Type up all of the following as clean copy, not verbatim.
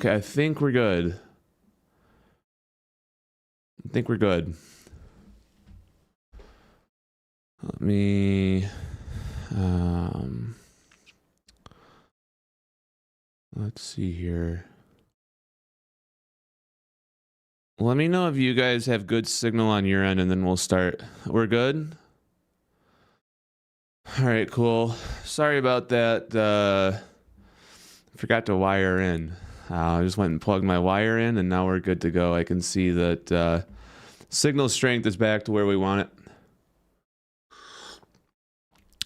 Okay, I think we're good. Let me, let's see here. Let me know if you guys have good signal on your end, and then we'll start. We're good? All right, cool. Sorry about that. Forgot to wire in. I just went and plugged my wire in, and now we're good to go. I can see that signal strength is back to where we want it.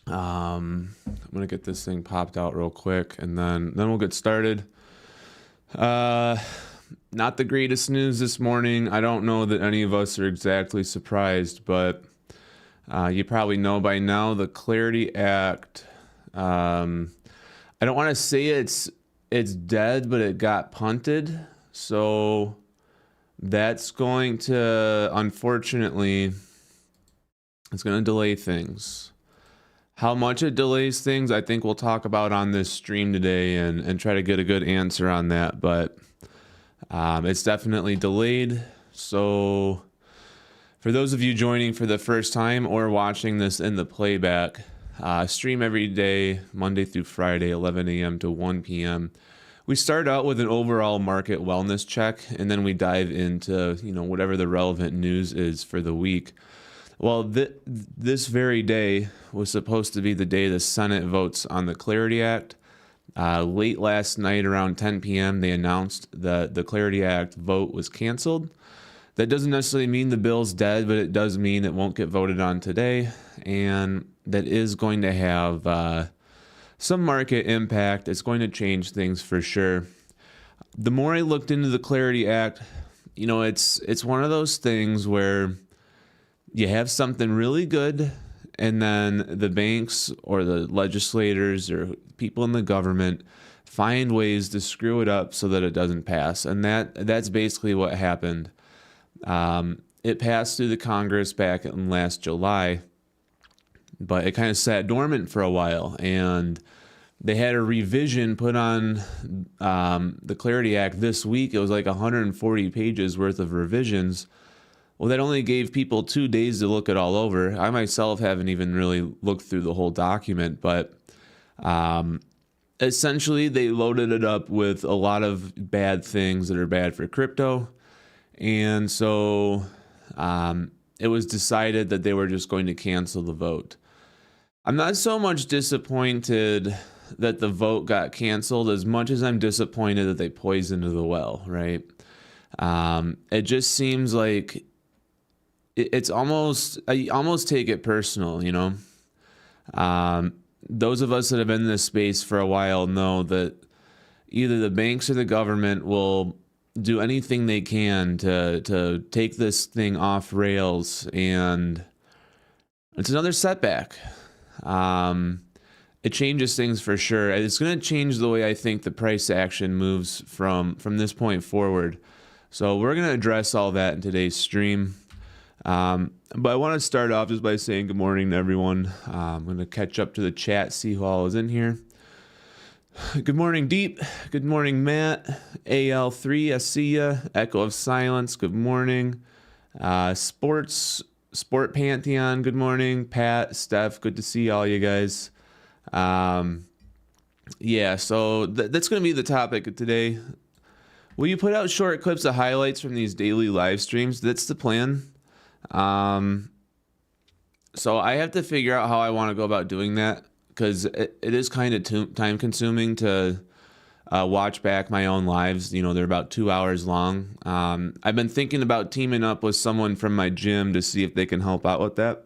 I'm gonna get this thing popped out real quick, and then we'll get started. Not the greatest news this morning. I don't know that any of us are exactly surprised, but you probably know by now the Clarity Act. I don't want to say it's dead, but it got punted. So that's going to, unfortunately, it's going to delay things. How much it delays things, I think we'll talk about on this stream today and try to get a good answer on that. But it's definitely delayed. So for those of you joining for the first time or watching this in the playback, stream every day, Monday through Friday, 11 a.m. to 1 p.m. We start out with an overall market wellness check, and then we dive into, whatever the relevant news is for the week. Well, this very day was supposed to be the day the Senate votes on the Clarity Act. Late last night around 10 p.m., they announced that the Clarity Act vote was canceled. That doesn't necessarily mean the bill's dead, but it does mean it won't get voted on today, and that is going to have some market impact. It's going to change things for sure. The more I looked into the Clarity Act, it's one of those things where you have something really good, and then the banks or the legislators or people in the government find ways to screw it up so that it doesn't pass. And that's basically what happened. It passed through the Congress back in last July, but it kind of sat dormant for a while, and they had a revision put on the Clarity Act this week. It was like 140 pages worth of revisions. Well, that only gave people 2 days to look it all over. I myself haven't even really looked through the whole document, but essentially they loaded it up with a lot of bad things that are bad for crypto. And so it was decided that they were just going to cancel the vote. I'm not so much disappointed that the vote got canceled as much as I'm disappointed that they poisoned the well, right? It just seems like it's almost, I almost take it personal, Those of us that have been in this space for a while know that either the banks or the government will do anything they can to take this thing off rails, and it's another setback. It changes things for sure. It's going to change the way I think the price action moves from this point forward. So we're going to address all that in today's stream. But I want to start off just by saying good morning to everyone. I'm going to catch up to the chat, see who all is in here. Good morning, Deep. Good morning, Matt. AL3, I see ya. Echo of Silence, good morning. Sport Pantheon, good morning. Pat, Steph, good to see all you guys. Yeah, so that's going to be the topic of today. Will you put out short clips of highlights from these daily live streams? That's the plan. So I have to figure out how I want to go about doing that, because it is kind of time consuming to watch back my own lives. They're about 2 hours long. I've been thinking about teaming up with someone from my gym to see if they can help out with that.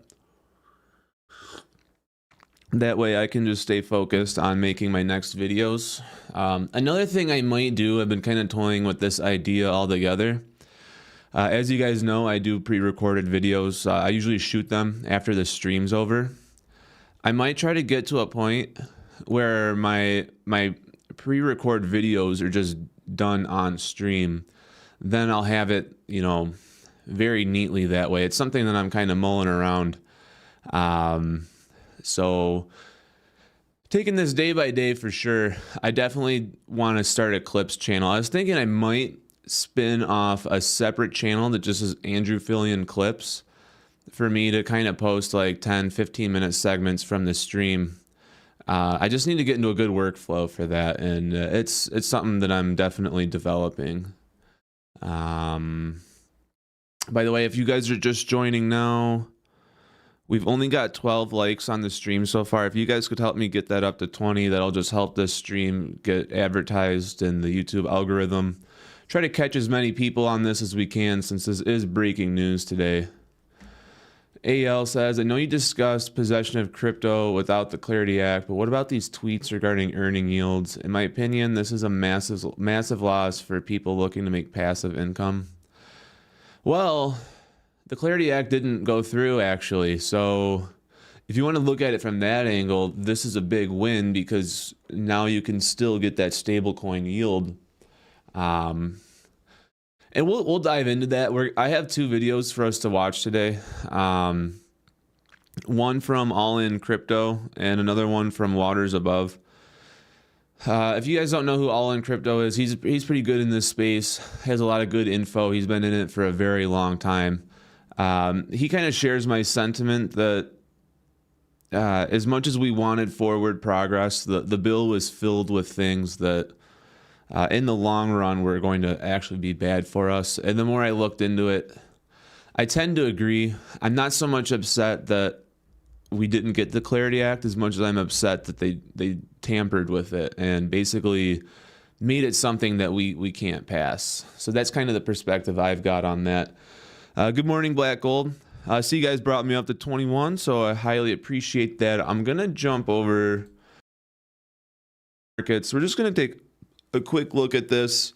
That way I can just stay focused on making my next videos. Another thing I might do, I've been kind of toying with this idea altogether. As you guys know, I do pre-recorded videos. I usually shoot them after the stream's over. I might try to get to a point where my pre-record videos are just done on stream. Then I'll have it, very neatly that way. It's something that I'm kind of mulling around. So taking this day by day for sure. I definitely want to start a clips channel. I was thinking I might spin off a separate channel that just is Andrew Fillion clips for me to kind of post like 10-15 minute segments from the stream. I just need to get into a good workflow for that, and it's something that I'm definitely developing. By the way, if you guys are just joining now, we've only got 12 likes on the stream so far. If you guys could help me get that up to 20, that'll just help this stream get advertised in the YouTube algorithm. Try to catch as many people on this as we can, since this is breaking news today. AL says, I know you discussed possession of crypto without the Clarity Act, but what about these tweets regarding earning yields? In my opinion, this is a massive loss for people looking to make passive income. Well, the Clarity Act didn't go through, actually. So if you want to look at it from that angle, this is a big win, because now you can still get that stablecoin yield. And we'll dive into that. I have 2 videos for us to watch today. One from All In Crypto and another one from Waters Above. If you guys don't know who All In Crypto is, he's pretty good in this space. Has a lot of good info. He's been in it for a very long time. He kind of shares my sentiment that as much as we wanted forward progress, the bill was filled with things that in the long run were going to actually be bad for us. And the more I looked into it, I tend to agree. I'm not so much upset that we didn't get the Clarity Act as much as I'm upset that they tampered with it and basically made it something that we can't pass. So that's kind of the perspective I've got on that. Good morning, Black Gold. I see you guys brought me up to 21, so I highly appreciate that. I'm going to jump over markets. We're just going to take a quick look at this.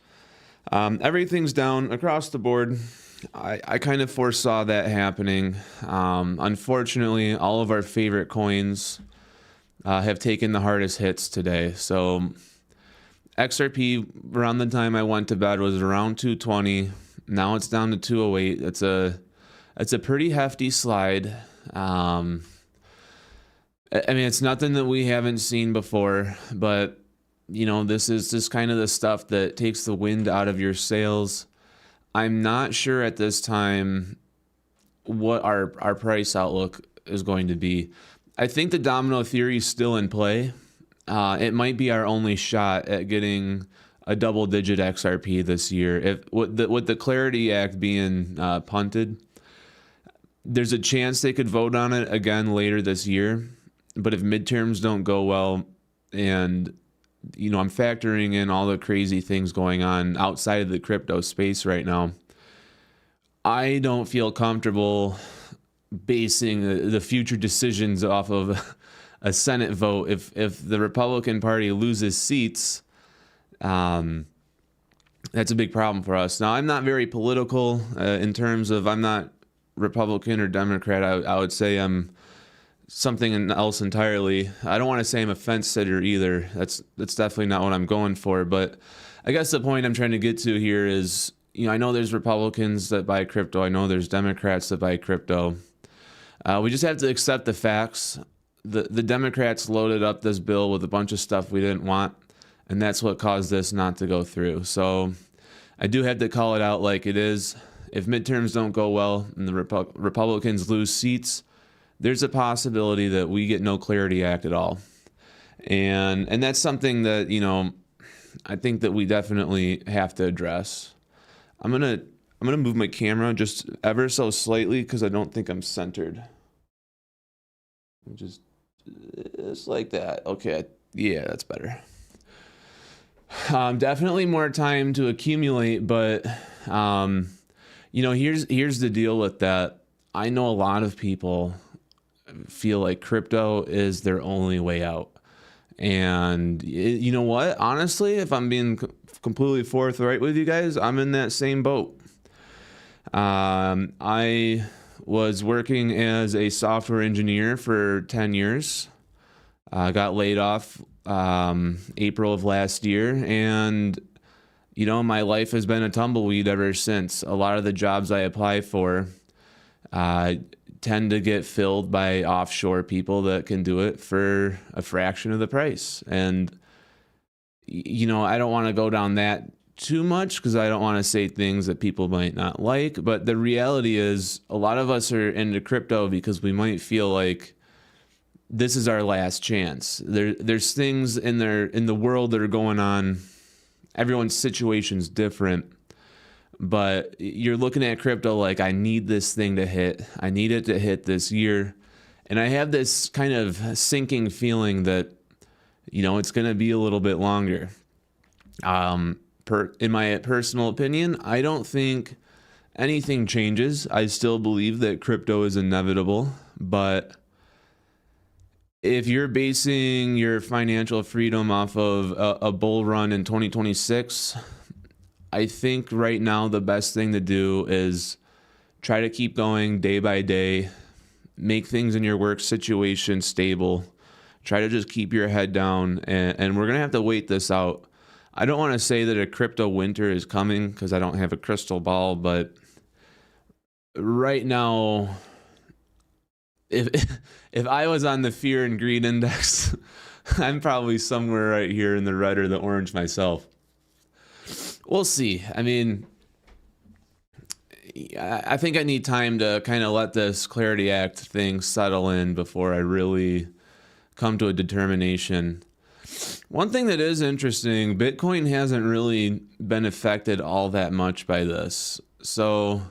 Everything's down across the board. I kind of foresaw that happening. Unfortunately, all of our favorite coins have taken the hardest hits today. So XRP, around the time I went to bed, was around 220. Now it's down to 208. It's a pretty hefty slide. I mean, it's nothing that we haven't seen before, but you know, this is just kind of the stuff that takes the wind out of your sails. I'm not sure at this time what our price outlook is going to be. I think the domino theory is still in play. It might be our only shot at getting a double-digit XRP this year. If with the Clarity Act being punted, there's a chance they could vote on it again later this year. But if midterms don't go well, and you know, I'm factoring in all the crazy things going on outside of the crypto space right now, I don't feel comfortable basing the future decisions off of a Senate vote. If the Republican Party loses seats, that's a big problem for us. Now, I'm not very political in terms of, I'm not Republican or Democrat. I would say I'm something else entirely. I don't want to say I'm a fence sitter either. That's definitely not what I'm going for. But I guess the point I'm trying to get to here is, you know, I know there's Republicans that buy crypto. I know there's Democrats that buy crypto. We just have to accept the facts. The Democrats loaded up this bill with a bunch of stuff we didn't want, and that's what caused this not to go through. So I do have to call it out like it is. If midterms don't go well and the Republicans lose seats, there's a possibility that we get no Clarity Act at all. And that's something that, you know, I think that we definitely have to address. I'm gonna move my camera just ever so slightly because I don't think I'm centered. Just like that. Okay, yeah, that's better. Definitely more time to accumulate, but you know, here's the deal with that. I know a lot of people feel like crypto is their only way out. And you know what? Honestly, if I'm being completely forthright with you guys, I'm in that same boat. I was working as a software engineer for 10 years. I got laid off April of last year, and you know, my life has been a tumbleweed ever since. A lot of the jobs I apply for tend to get filled by offshore people that can do it for a fraction of the price. And, I don't want to go down that too much because I don't want to say things that people might not like. But the reality is a lot of us are into crypto because we might feel like this is our last chance. There's things in the world that are going on. Everyone's situation's different. But you're looking at crypto like, I need this thing to hit. I need it to hit this year. And I have this kind of sinking feeling that, it's going to be a little bit longer. In my personal opinion, I don't think anything changes. I still believe that crypto is inevitable. But if you're basing your financial freedom off of a bull run in 2026, I think right now the best thing to do is try to keep going day by day, make things in your work situation stable, try to just keep your head down, and we're going to have to wait this out. I don't want to say that a crypto winter is coming because I don't have a crystal ball, but right now, if I was on the fear and greed index, I'm probably somewhere right here in the red or the orange myself. We'll see. I mean, I think I need time to kind of let this Clarity Act thing settle in before I really come to a determination. One thing that is interesting, Bitcoin hasn't really been affected all that much by this. So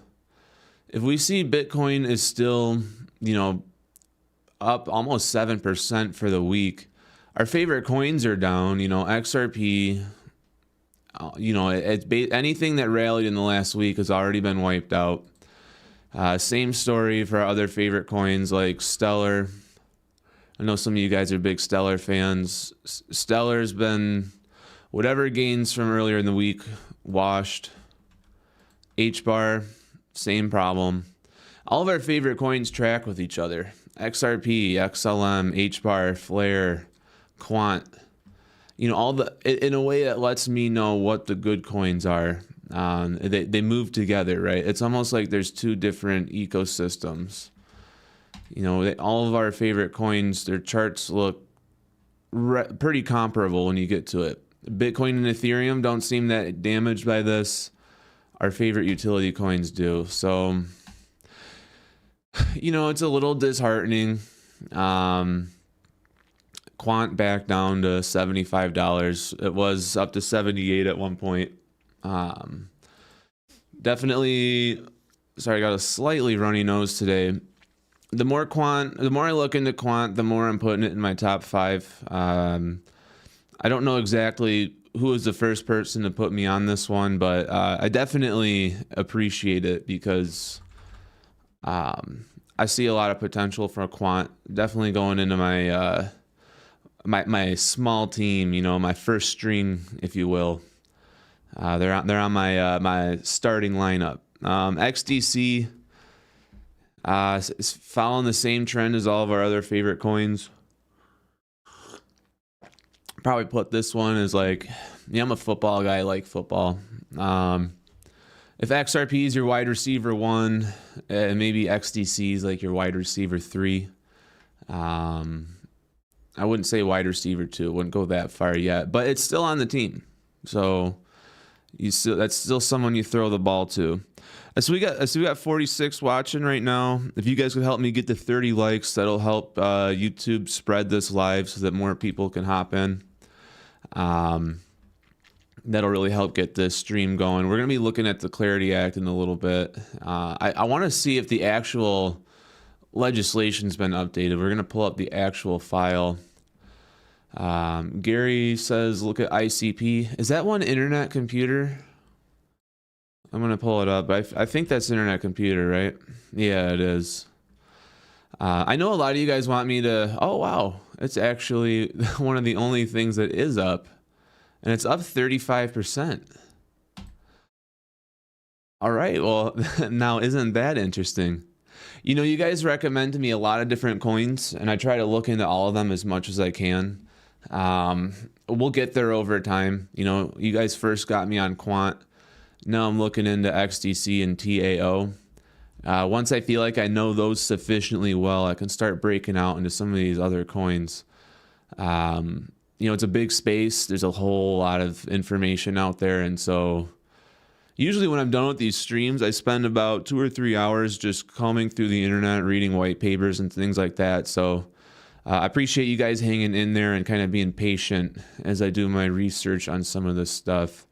if we see Bitcoin is still, up almost 7% for the week, our favorite coins are down, XRP. Anything that rallied in the last week has already been wiped out. Same story for our other favorite coins like Stellar. I know some of you guys are big Stellar fans. Stellar's been whatever gains from earlier in the week washed. HBAR, same problem. All of our favorite coins track with each other. XRP, XLM, HBAR, Flare, Quant. In a way that lets me know what the good coins are. They move together, right? It's almost like there's two different ecosystems. All of our favorite coins, their charts look pretty comparable when you get to it. Bitcoin and Ethereum don't seem that damaged by this. Our favorite utility coins do. So, it's a little disheartening. Quant back down to $75. It was up to $78 at one point. Definitely, sorry, I got a slightly runny nose today. The more I look into Quant, the more I'm putting it in my top 5. I don't know exactly who was the first person to put me on this one, but I definitely appreciate it because I see a lot of potential for Quant. Definitely going into my my small team, my first stream, if you will. They're on my my starting lineup. XDC is following the same trend as all of our other favorite coins. Probably put this one as I'm a football guy. I like football. If XRP is your wide receiver 1, maybe XDC is like your wide receiver 3. I wouldn't say wide receiver 2. It wouldn't go that far yet, but it's still on the team. So that's still someone you throw the ball to. So we got 46 watching right now. If you guys could help me get to 30 likes, that'll help YouTube spread this live so that more people can hop in. That'll really help get this stream going. We're going to be looking at the Clarity Act in a little bit. I want to see if the actual legislation's been updated. We're going to pull up the actual file. Gary says, look at ICP. Is that one internet computer? I'm going to pull it up. I think that's internet computer, right? Yeah, it is. I know a lot of you guys want me to, oh, wow. It's actually one of the only things that is up. And it's up 35%. All right. Well, now isn't that interesting? You guys recommend to me a lot of different coins, and I try to look into all of them as much as I can. We'll get there over time. You guys first got me on Quant. Now I'm looking into XDC and TAO. Once I feel like I know those sufficiently well, I can start breaking out into some of these other coins. It's a big space. There's a whole lot of information out there. And so usually when I'm done with these streams, I spend about 2 or 3 hours just combing through the internet, reading white papers and things like that. So I appreciate you guys hanging in there and kind of being patient as I do my research on some of this stuff,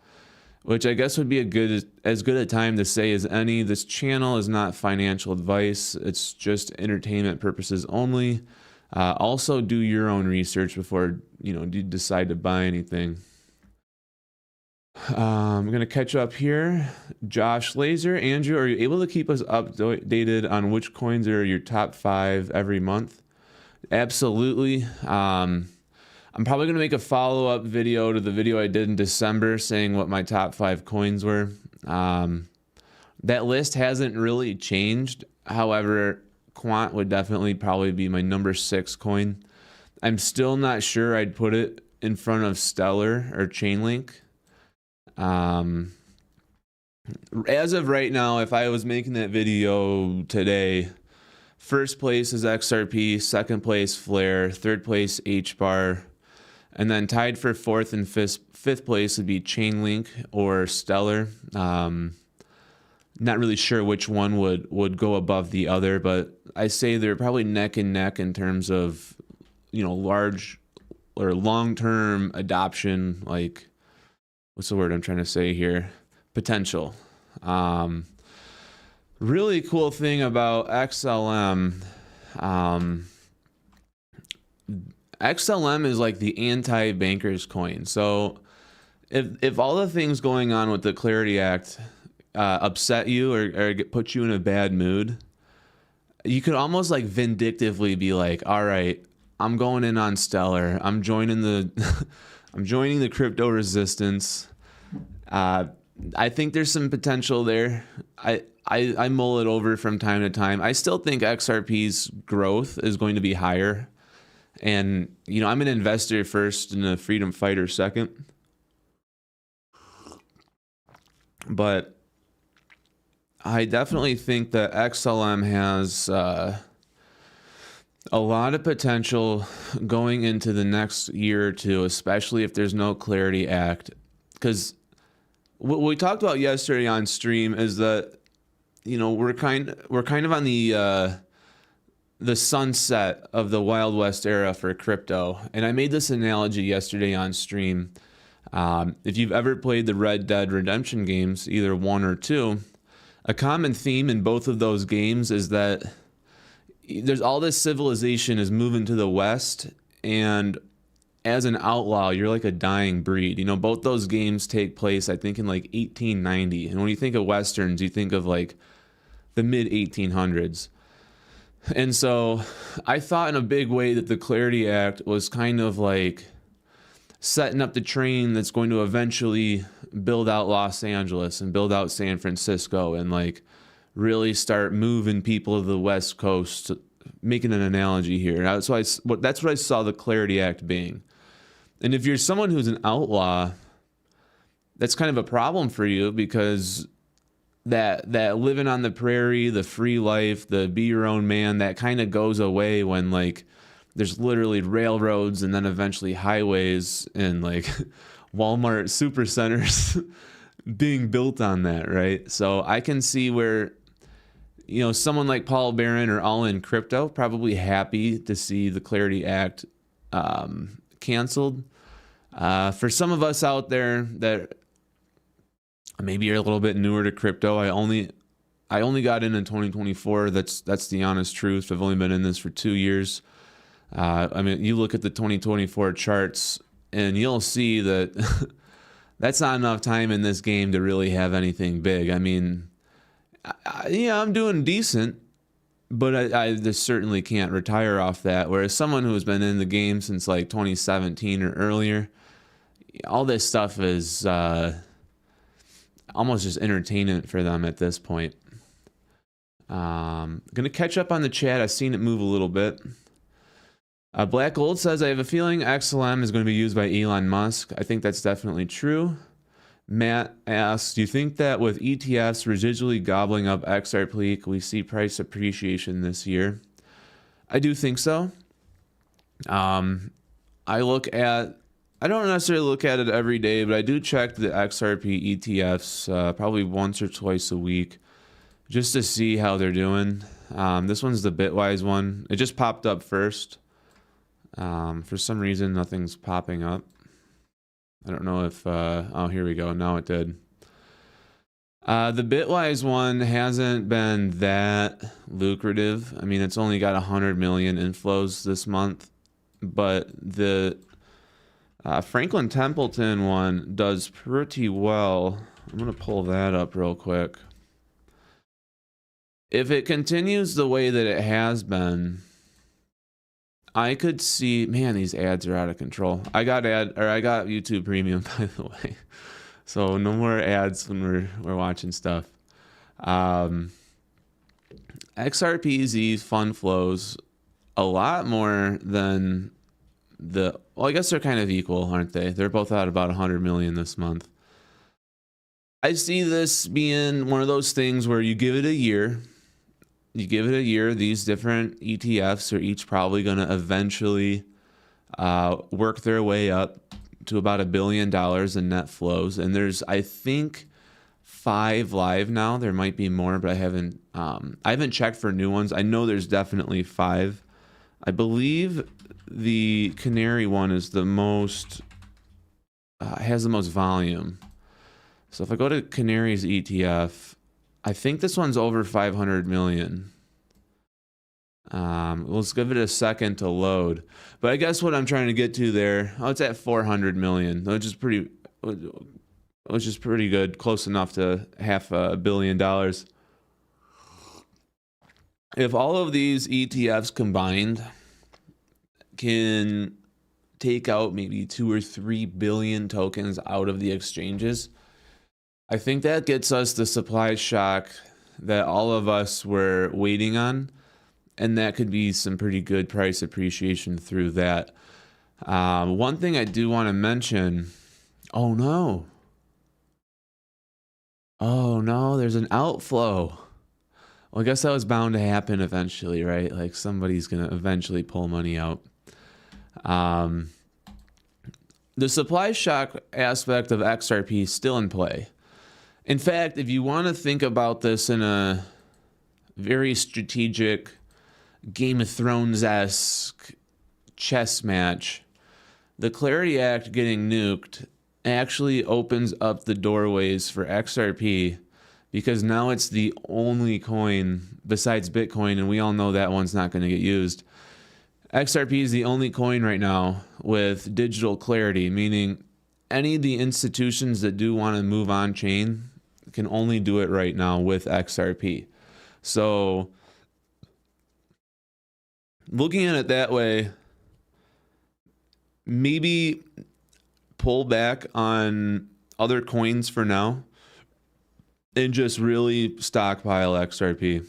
which I guess would be as good a time to say as any. This channel is not financial advice. It's just entertainment purposes only. Also do your own research before, you decide to buy anything. I'm going to catch up here. Josh Laser, Andrew, are you able to keep us updated on which coins are your top 5 every month? Absolutely. I'm probably going to make a follow-up video to the video I did in December saying what my top 5 coins were. That list hasn't really changed. However, Quant would definitely probably be my number 6 coin. I'm still not sure I'd put it in front of Stellar or Chainlink. As of right now, if I was making that video today, first place is XRP, second place Flare, third place HBAR, and then tied for fourth and fifth place would be Chainlink or Stellar. Not really sure which one would go above the other, but I say they're probably neck and neck in terms of, large or long-term adoption, like, what's the word I'm trying to say here? Potential. Really cool thing about XLM. XLM is like the anti-bankers coin. So if all the things going on with the Clarity Act upset you or put you in a bad mood, you could almost like vindictively be like, all right, I'm going in on Stellar. I'm joining the I'm joining the crypto resistance. I think there's some potential there. I mull it over from time to time. I still think XRP's growth is going to be higher. And, I'm an investor first and a freedom fighter second. But I definitely think that XLM has a lot of potential going into the next year or two, especially if there's no Clarity Act. Because what we talked about yesterday on stream is that, we're kind of on the sunset of the Wild West era for crypto. And I made this analogy yesterday on stream. If you've ever played the Red Dead Redemption games, either 1 or 2, a common theme in both of those games is that there's all this civilization is moving to the west, and as an outlaw, you're like a dying breed. Both those games take place, I think, in like 1890. And when you think of Westerns, you think of like the mid 1800s. And so I thought in a big way that the Clarity Act was kind of like setting up the train that's going to eventually build out Los Angeles and build out San Francisco and like really start moving people to the West Coast, making an analogy here. That's what I saw the Clarity Act being. And if you're someone who's an outlaw, that's kind of a problem for you, because that living on the prairie, the free life, the be your own man, that kind of goes away when like there's literally railroads and then eventually highways and like Walmart supercenters being built on that, right? So I can see where, someone like Paul Barron or All In Crypto probably happy to see the Clarity Act canceled. For some of us out there that maybe you're a little bit newer to crypto, I only got in 2024. That's the honest truth. I've only been in this for 2 years. You look at the 2024 charts and you'll see that that's not enough time in this game to really have anything big. I'm doing decent, but I just certainly can't retire off that. Whereas someone who has been in the game since like 2017 or earlier, all this stuff is almost just entertainment for them at this point. Gonna catch up on the chat. I've seen it move a little bit. Black Gold says, I have a feeling XLM is going to be used by Elon Musk. I think that's definitely true. Matt asks, do you think that with ETFs residually gobbling up XRP, we see price appreciation this year? I do think so. I don't necessarily look at it every day, but I do check the XRP ETFs probably once or twice a week just to see how they're doing. This one's the Bitwise one. It just popped up first. For some reason, nothing's popping up. I don't know if, oh, here we go. Now it did. The Bitwise one hasn't been that lucrative. I mean, it's only got 100 million inflows this month, but the Franklin Templeton one does pretty well. I'm going to pull that up real quick. If it continues the way that it has been, I could see, man, these ads are out of control. I got YouTube Premium, by the way. So no more ads when we're watching stuff. XRPZ fund flows a lot more than well, I guess they're kind of equal, aren't they? They're both at about 100 million this month. I see this being one of those things where you give it a year. These different ETFs are each probably going to eventually work their way up to about $1 billion in net flows. And there's, I think, 5 live now. There might be more, but I haven't checked for new ones. I know there's definitely 5. I believe the Canary one is the most, has the most volume. So if I go to Canary's ETF, I think this one's over 500 million. Let's give it a second to load. But I guess what I'm trying to get to there, oh, it's at 400 million, which is pretty good, close enough to $500 million. If all of these ETFs combined can take out maybe 2 or 3 billion tokens out of the exchanges, I think that gets us the supply shock that all of us were waiting on, and that could be some pretty good price appreciation through that. One thing I do want to mention, oh no, there's an outflow. Well, I guess that was bound to happen eventually, right? Like somebody's going to eventually pull money out. The supply shock aspect of XRP is still in play. In fact, if you want to think about this in a very strategic Game of Thrones-esque chess match, the Clarity Act getting nuked actually opens up the doorways for XRP, because now it's the only coin besides Bitcoin, and we all know that one's not going to get used. XRP is the only coin right now with digital clarity, meaning any of the institutions that do want to move on chain can only do it right now with XRP. So looking at it that way, maybe pull back on other coins for now and just really stockpile XRP.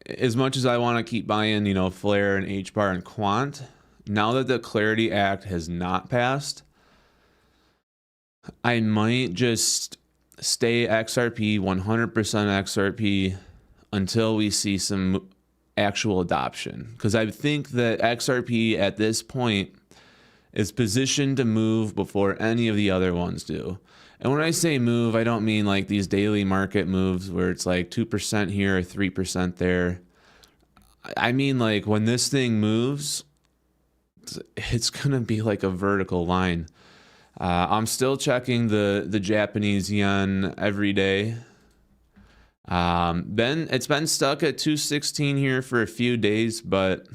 As much as I want to keep buying, Flare and HBAR and Quant, now that the Clarity Act has not passed, I might just stay XRP, 100% XRP, until we see some actual adoption. Because I think that XRP at this point is positioned to move before any of the other ones do. And when I say move, I don't mean like these daily market moves where it's like 2% here or 3% there. I mean like when this thing moves, it's going to be like a vertical line. I'm still checking the Japanese yen every day. Then it's been stuck at 216 here for a few days, but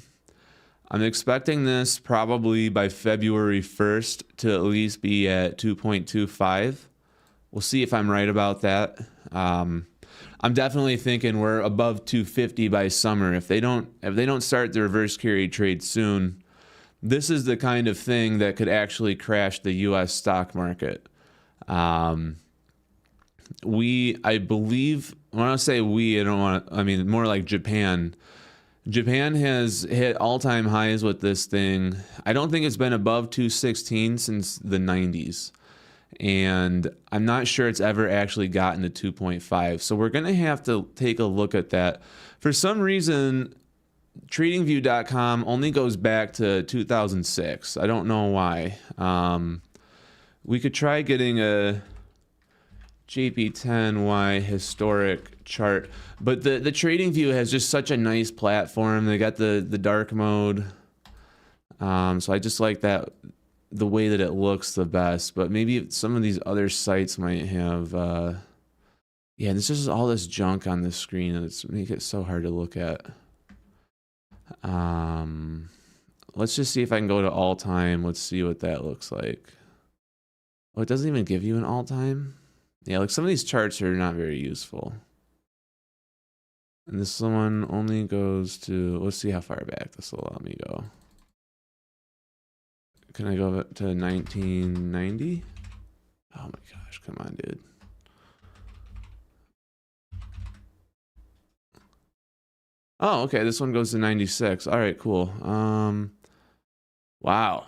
I'm expecting this probably by February 1st to at least be at 2.25. We'll see if I'm right about that. I'm definitely thinking we're above 250 by summer. If they don't start the reverse carry trade soon, this is the kind of thing that could actually crash the U.S. stock market. I believe, when I say we, I mean more like Japan Japan has hit all-time highs with this thing. I don't think it's been above 216 since the 90s. And I'm not sure it's ever actually gotten to 2.5. So we're going to have to take a look at that. For some reason, TradingView.com only goes back to 2006. I don't know why. We could try getting a JP10Y historic chart, but the TradingView has just such a nice platform. They got the dark mode, so I just like that, the way that it looks the best. But maybe some of these other sites might have yeah, this is all this junk on the screen, and it's make it so hard to look at. Let's just see if I can go to all time. Let's see what that looks like. Oh, it doesn't even give you an all time. Yeah, like some of these charts are not very useful. And this one only goes to, let's see how far back this will allow me to go. Can I go to 1990? Oh my gosh, come on, dude. Oh, okay, this one goes to 96. All right, cool. Wow.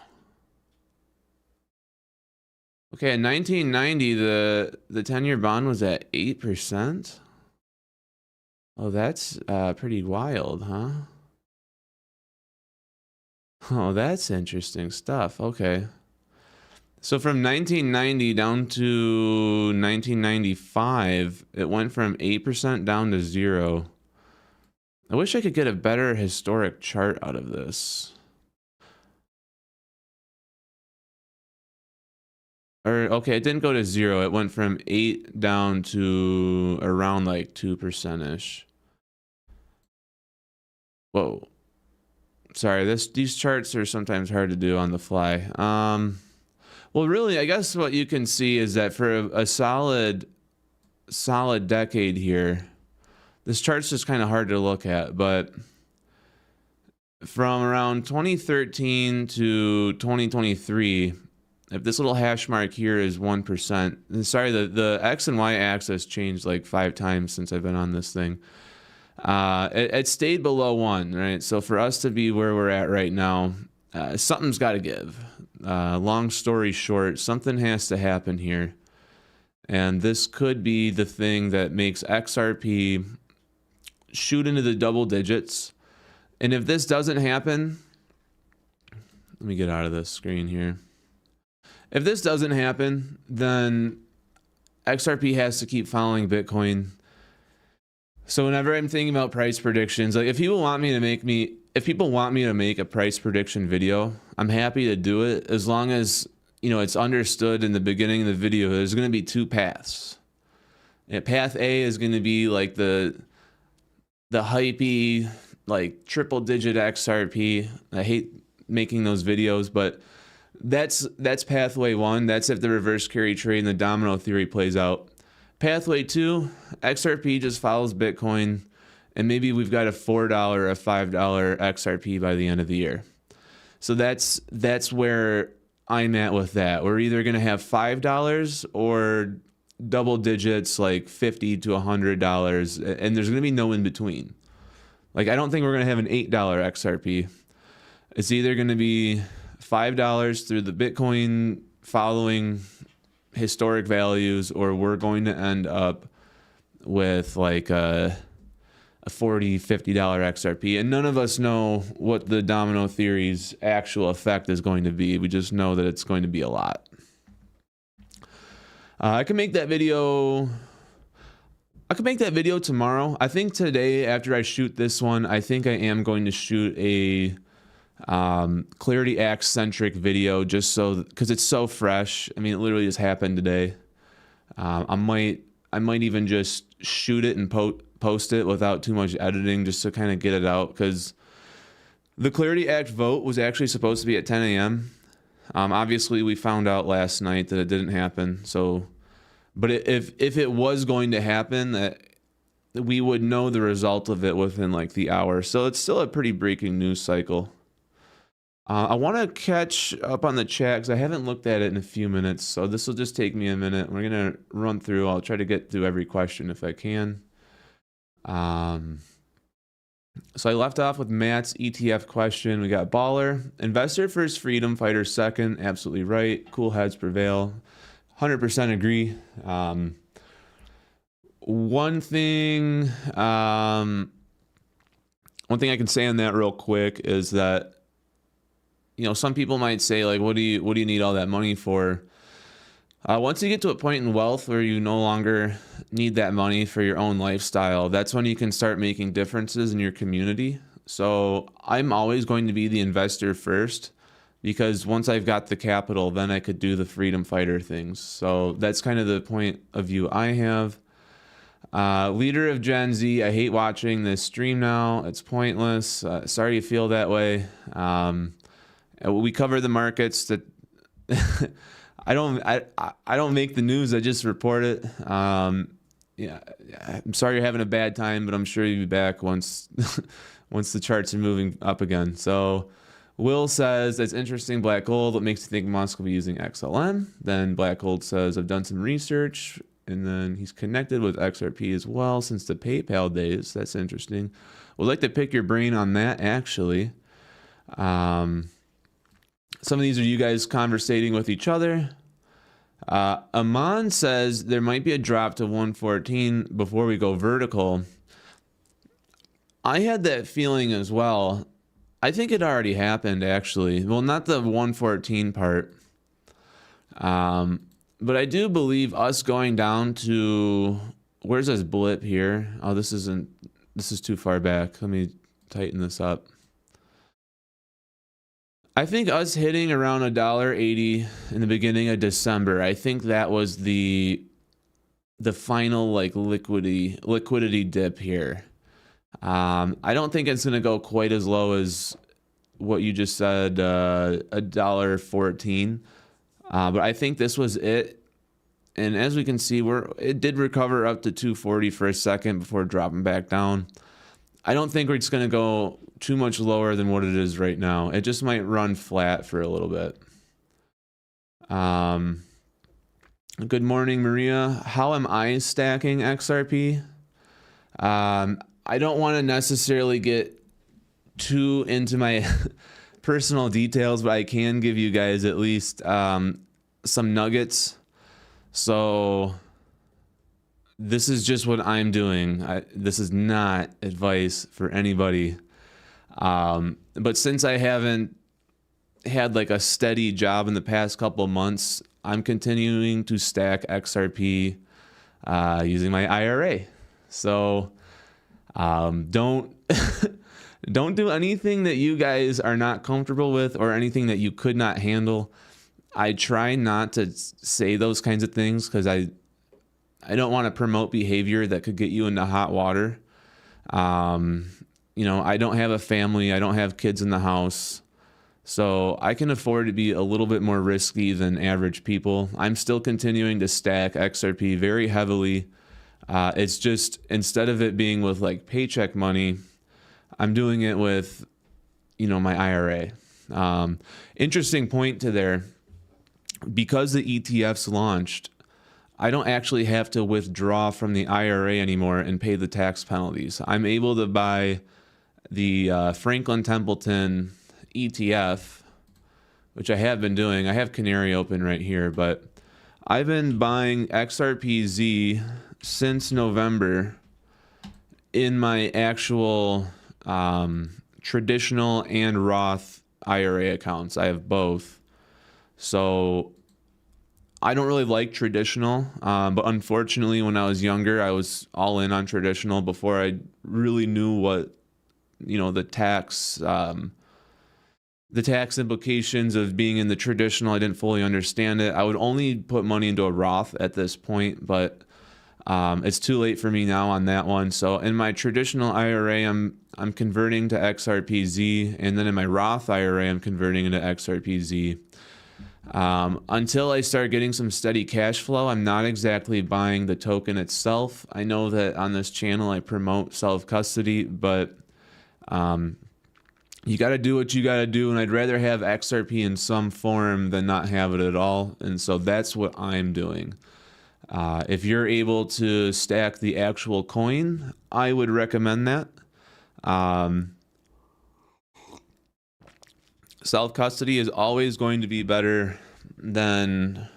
Okay, in 1990, the 10-year bond was at 8%. Oh, that's pretty wild, huh? Oh, that's interesting stuff. Okay. So from 1990 down to 1995, it went from 8% down to 0. I wish I could get a better historic chart out of this. Or, okay, it didn't go to 0. It went from 8 down to around like 2%-ish. Whoa. Sorry, these charts are sometimes hard to do on the fly. Well, really, I guess what you can see is that for a solid decade here, this chart's just kind of hard to look at, but from around 2013 to 2023, if this little hash mark here is 1%, sorry, the X and Y axis changed like 5 times since I've been on this thing. It stayed below 1, right? So for us to be where we're at right now, something's got to give. Long story short, something has to happen here. And this could be the thing that makes XRP shoot into the double digits. And if this doesn't happen, let me get out of this screen here. If this doesn't happen, then XRP has to keep following Bitcoin. So whenever I'm thinking about price predictions, like if people want me to make a price prediction video, I'm happy to do it, as long as, you know, it's understood in the beginning of the video there's going to be 2 paths. Path A is going to be like the hypey, like triple digit XRP. I hate making those videos, but that's pathway 1. That's if the reverse carry trade and the domino theory plays out. Pathway 2, XRP just follows Bitcoin, and maybe we've got a $4 or a $5 XRP by the end of the year. So that's where I'm at with that. We're either going to have $5 or double digits, like $50 to $100, and there's going to be no in between. Like, I don't think we're going to have an $8 XRP. It's either going to be $5 through the Bitcoin following historic values, or we're going to end up with like a $40, $50 XRP. And none of us know what the domino theory's actual effect is going to be. We just know that it's going to be a lot. I can make that video tomorrow. I think today, after I shoot this one, I think I am going to shoot a Clarity Act centric video, just so, because it's so fresh. I mean, it literally just happened today. I might even just shoot it and post it without too much editing, just to kind of get it out, because the Clarity Act vote was actually supposed to be at 10 a.m. Obviously, we found out last night that it didn't happen. So, but if it was going to happen, that we would know the result of it within like the hour. So it's still a pretty breaking news cycle. I want to catch up on the chat because I haven't looked at it in a few minutes. So this will just take me a minute. We're going to run through. I'll try to get through every question if I can. So I left off with Matt's ETF question. We got Baller, investor first, freedom fighter second. Absolutely right. Cool heads prevail. 100% agree. One thing I can say on that real quick is that, some people might say, like, what do you need all that money for? Once you get to a point in wealth where you no longer need that money for your own lifestyle, that's when you can start making differences in your community. So I'm always going to be the investor first, because once I've got the capital, then I could do the freedom fighter things. So that's kind of the point of view I have. Leader of Gen Z, I hate watching this stream now. It's pointless. Sorry you feel that way. We cover the markets that I don't make the news. I just report it. Yeah, I'm sorry you're having a bad time, but I'm sure you'll be back once once the charts are moving up again. So Will says, that's interesting, black gold. What makes you think Musk will be using XLM? Then Black Gold says, I've done some research, and then he's connected with XRP as well since the PayPal days. That's interesting. Would like to pick your brain on that, actually. Some of these are you guys conversating with each other. Aman says there might be a drop to 114 before we go vertical. I had that feeling as well. I think it already happened, actually. Well, not the 114 part. But I do believe us going down to, where's this blip here? Oh, this is too far back. Let me tighten this up. I think us hitting around $1.80 in the beginning of December, I think that was the final like liquidity dip here. I don't think it's going to go quite as low as what you just said, $1.14. But I think this was it. And as we can see, it did recover up to 240 for a second before dropping back down. I don't think it's going to go too much lower than what it is right now. It just might run flat for a little bit. Good morning, Maria. How am I stacking XRP? I don't want to necessarily get too into my personal details, but I can give you guys at least some nuggets. So this is just what I'm doing. This is not advice for anybody. But since I haven't had like a steady job in the past couple of months, I'm continuing to stack XRP using my IRA. So don't don't do anything that you guys are not comfortable with or anything that you could not handle. I try not to say those kinds of things because I don't want to promote behavior that could get you into hot water. I don't have a family. I don't have kids in the house. So I can afford to be a little bit more risky than average people. I'm still continuing to stack XRP very heavily. It's just, instead of it being with like paycheck money, I'm doing it with, my IRA. Interesting point to there. Because the ETFs launched, I don't actually have to withdraw from the IRA anymore and pay the tax penalties. I'm able to buy the Franklin Templeton ETF, which I have been doing. I have Canary open right here, but I've been buying XRPZ since November in my actual traditional and Roth IRA accounts. I have both. So I don't really like traditional, but unfortunately when I was younger, I was all in on traditional before I really knew what, the tax implications of being in the traditional. I didn't fully understand it. I would only put money into a Roth at this point, but it's too late for me now on that one. So in my traditional IRA, I'm converting to XRPZ, and then in my Roth IRA, I'm converting into XRPZ. Until I start getting some steady cash flow, I'm not exactly buying the token itself. I know that on this channel I promote self-custody, but you got to do what you got to do, and I'd rather have XRP in some form than not have it at all. And so that's what I'm doing. If you're able to stack the actual coin, I would recommend that. Um, Self custody is always going to be better than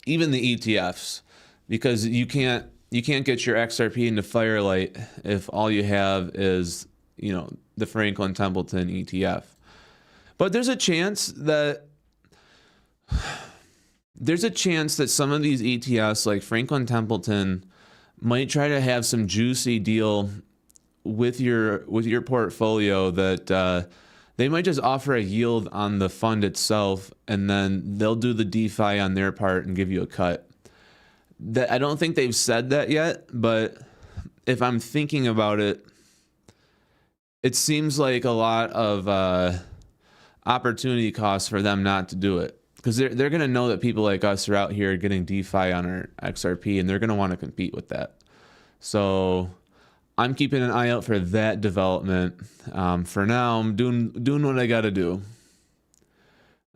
even the ETFs, because you can't get your XRP into Firelight if all you have is, the Franklin Templeton ETF. But there's a chance that some of these ETFs like Franklin Templeton might try to have some juicy deal with your portfolio that they might just offer a yield on the fund itself, and then they'll do the DeFi on their part and give you a cut. That I don't think they've said that yet, but if I'm thinking about it, it seems like a lot of opportunity costs for them not to do it, because they're going to know that people like us are out here getting DeFi on our XRP, and they're going to want to compete with that. So I'm keeping an eye out for that development. For now, I'm doing what I got to do.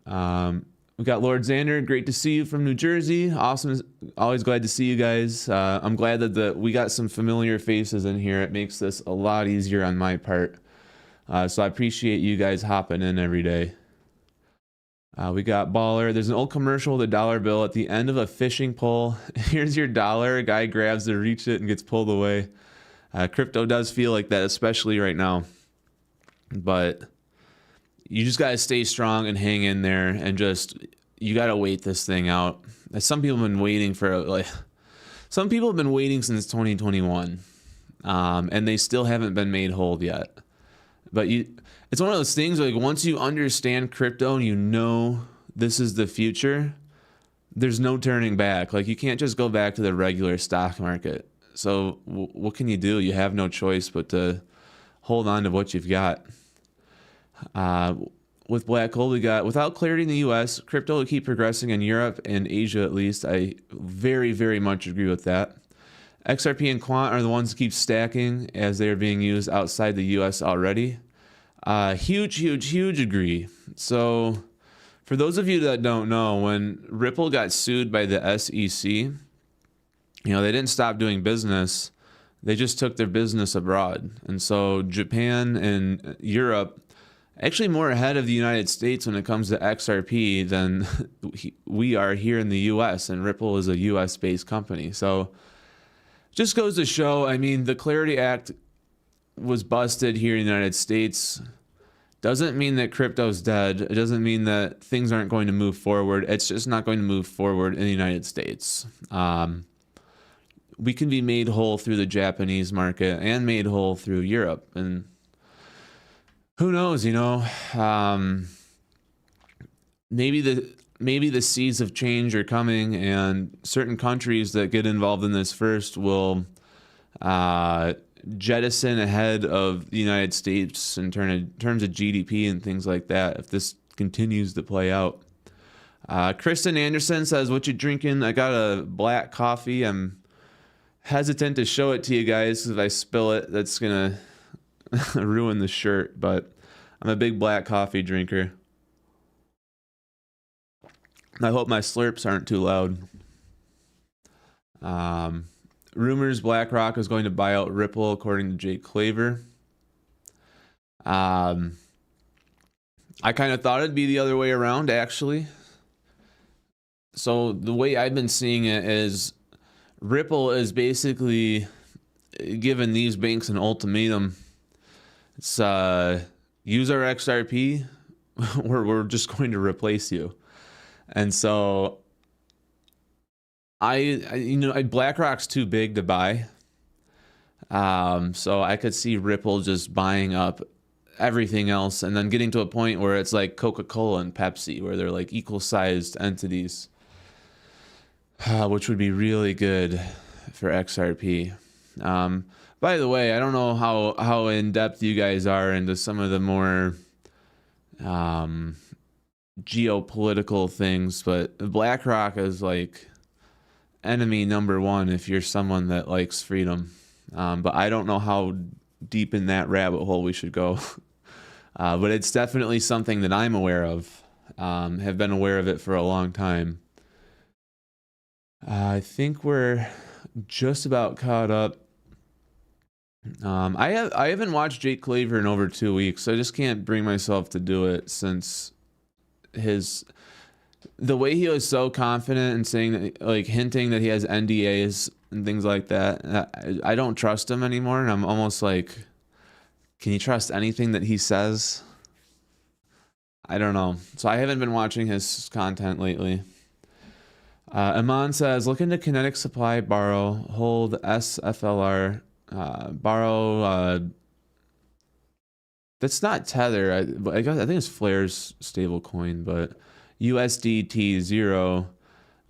We got Lord Xander. Great to see you from New Jersey. Awesome. Always glad to see you guys. I'm glad that we got some familiar faces in here. It makes this a lot easier on my part. So I appreciate you guys hopping in every day. We got Baller. There's an old commercial with a dollar bill at the end of a fishing pole. Here's your dollar. A guy grabs to reach it and gets pulled away. Crypto does feel like that, especially right now. But you just got to stay strong and hang in there, and you got to wait this thing out. Some people have been waiting since 2021, and they still haven't been made whole yet. But it's one of those things, like, once you understand crypto and you know this is the future, there's no turning back. Like, you can't just go back to the regular stock market. So what can you do? You have no choice but to hold on to what you've got. With Black Hole, we got, without clarity in the US, crypto will keep progressing in Europe and Asia at least. I very, very much agree with that. XRP and Quant are the ones that keep stacking as they are being used outside the US already. Huge agree. So for those of you that don't know, when Ripple got sued by the SEC, they didn't stop doing business. They just took their business abroad. And so Japan and Europe, actually more ahead of the United States when it comes to XRP than we are here in the US, and Ripple is a US-based company. So just goes to show, the Clarity Act was busted here in the United States. Doesn't mean that crypto's dead. It doesn't mean that things aren't going to move forward. It's just not going to move forward in the United States. We can be made whole through the Japanese market and made whole through Europe. And who knows, maybe the seeds of change are coming, and certain countries that get involved in this first will jettison ahead of the United States in terms of GDP and things like that if this continues to play out. Kristen Anderson says, "What you drinking?" I got a black coffee. I'm hesitant to show it to you guys because if I spill it, that's gonna ruin the shirt. But I'm a big black coffee drinker. I hope my slurps aren't too loud. Rumors BlackRock is going to buy out Ripple, according to Jake Claver. I kind of thought it'd be the other way around, actually. So the way I've been seeing it is Ripple is basically giving these banks an ultimatum. It's use our XRP, or we're just going to replace you. And so BlackRock's too big to buy. So I could see Ripple just buying up everything else and then getting to a point where it's like Coca-Cola and Pepsi, where they're like equal-sized entities, which would be really good for XRP. By the way, I don't know how in-depth you guys are into some of the more geopolitical things, but BlackRock is like enemy number one if you're someone that likes freedom. But I don't know how deep in that rabbit hole we should go. But it's definitely something that I'm aware of, have been aware of it for a long time. I think we're just about caught up I haven't watched Jake Claver in over 2 weeks. So I just can't bring myself to do it since his the way he was so confident and saying that, like hinting that he has NDAs and things like that. I don't trust him anymore, and I'm almost like, can you trust anything that he says? I don't know. So I haven't been watching his content lately. Iman says, look into Kinetic Supply, borrow, hold SFLR, borrow. That's not Tether. I guess I think it's Flare's stable coin, but USDT0.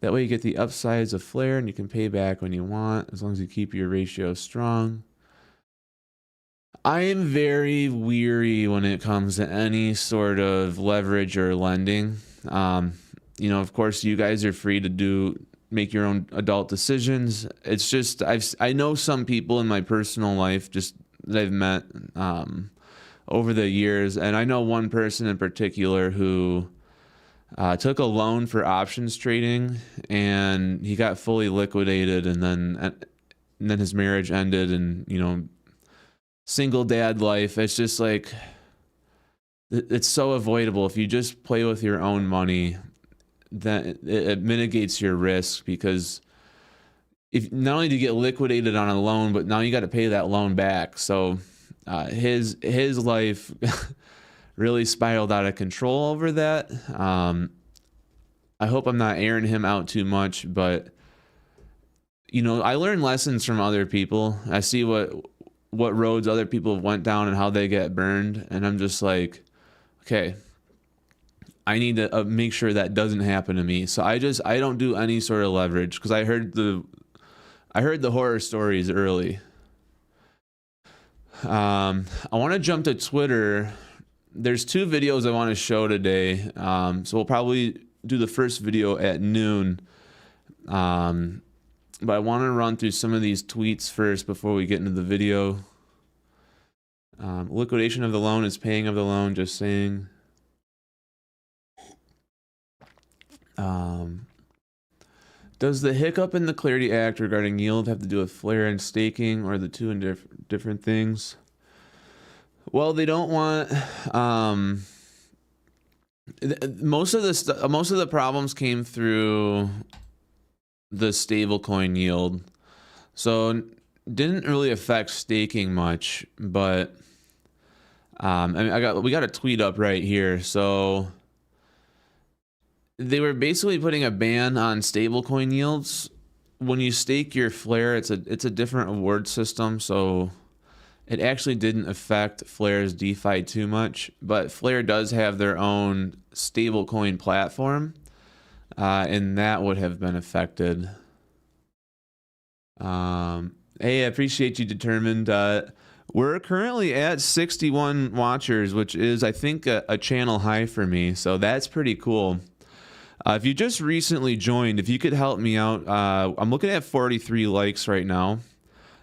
That way you get the upsides of Flare and you can pay back when you want as long as you keep your ratio strong. I am very weary when it comes to any sort of leverage or lending. Of course, you guys are free to make your own adult decisions. It's just I know some people in my personal life just that I've met over the years, and I know one person in particular who took a loan for options trading, and he got fully liquidated, and then his marriage ended, and single dad life. It's just like it's so avoidable if you just play with your own money. That it mitigates your risk, because if not only do you get liquidated on a loan, but now you got to pay that loan back. So his life really spiraled out of control over that. I hope I'm not airing him out too much, but I learn lessons from other people. I see what roads other people have went down and how they get burned, and I'm just like, okay, I need to make sure that doesn't happen to me. So I don't do any sort of leverage, because I heard the horror stories early. I want to jump to Twitter. There's 2 videos I want to show today. So we'll probably do the first video at noon. But I want to run through some of these tweets first before we get into the video. Liquidation of the loan is paying of the loan, just saying. Does the hiccup in the Clarity Act regarding yield have to do with Flare and staking, or the two in different things? Well, they don't want. Most of the problems came through the stablecoin yield, so didn't really affect staking much. But we got a tweet up right here, so. They were basically putting a ban on stablecoin yields. When you stake your Flare, it's a different award system, so it actually didn't affect Flare's DeFi too much. But Flare does have their own stablecoin platform, and that would have been affected. Hey, I appreciate you, Determined. We're currently at 61 watchers, which is, I think, a channel high for me, so that's pretty cool. If you just recently joined, if you could help me out, I'm looking at 43 likes right now.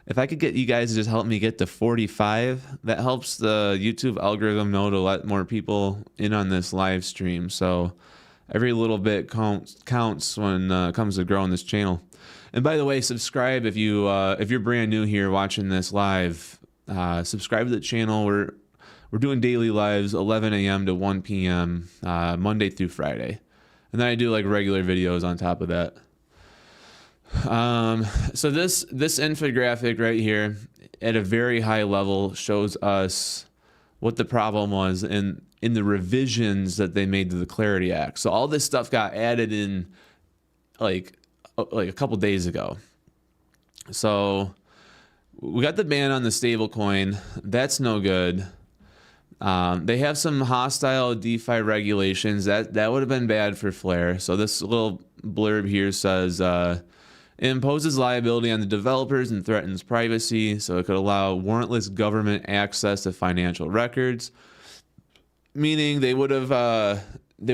If I could get you guys to just help me get to 45, that helps the YouTube algorithm know to let more people in on this live stream. So every little bit counts when it comes to growing this channel. And by the way, subscribe if you're brand new here watching this live. Subscribe to the channel. We're doing daily lives, 11 a.m. to 1 p.m. Monday through Friday. And then I do like regular videos on top of that. So this infographic right here at a very high level shows us what the problem was in the revisions that they made to the Clarity Act. So all this stuff got added in like a couple days ago. So we got the ban on the stablecoin. That's no good. They have some hostile DeFi regulations that would have been bad for Flare. So this little blurb here says it imposes liability on the developers and threatens privacy. So it could allow warrantless government access to financial records, meaning they would have been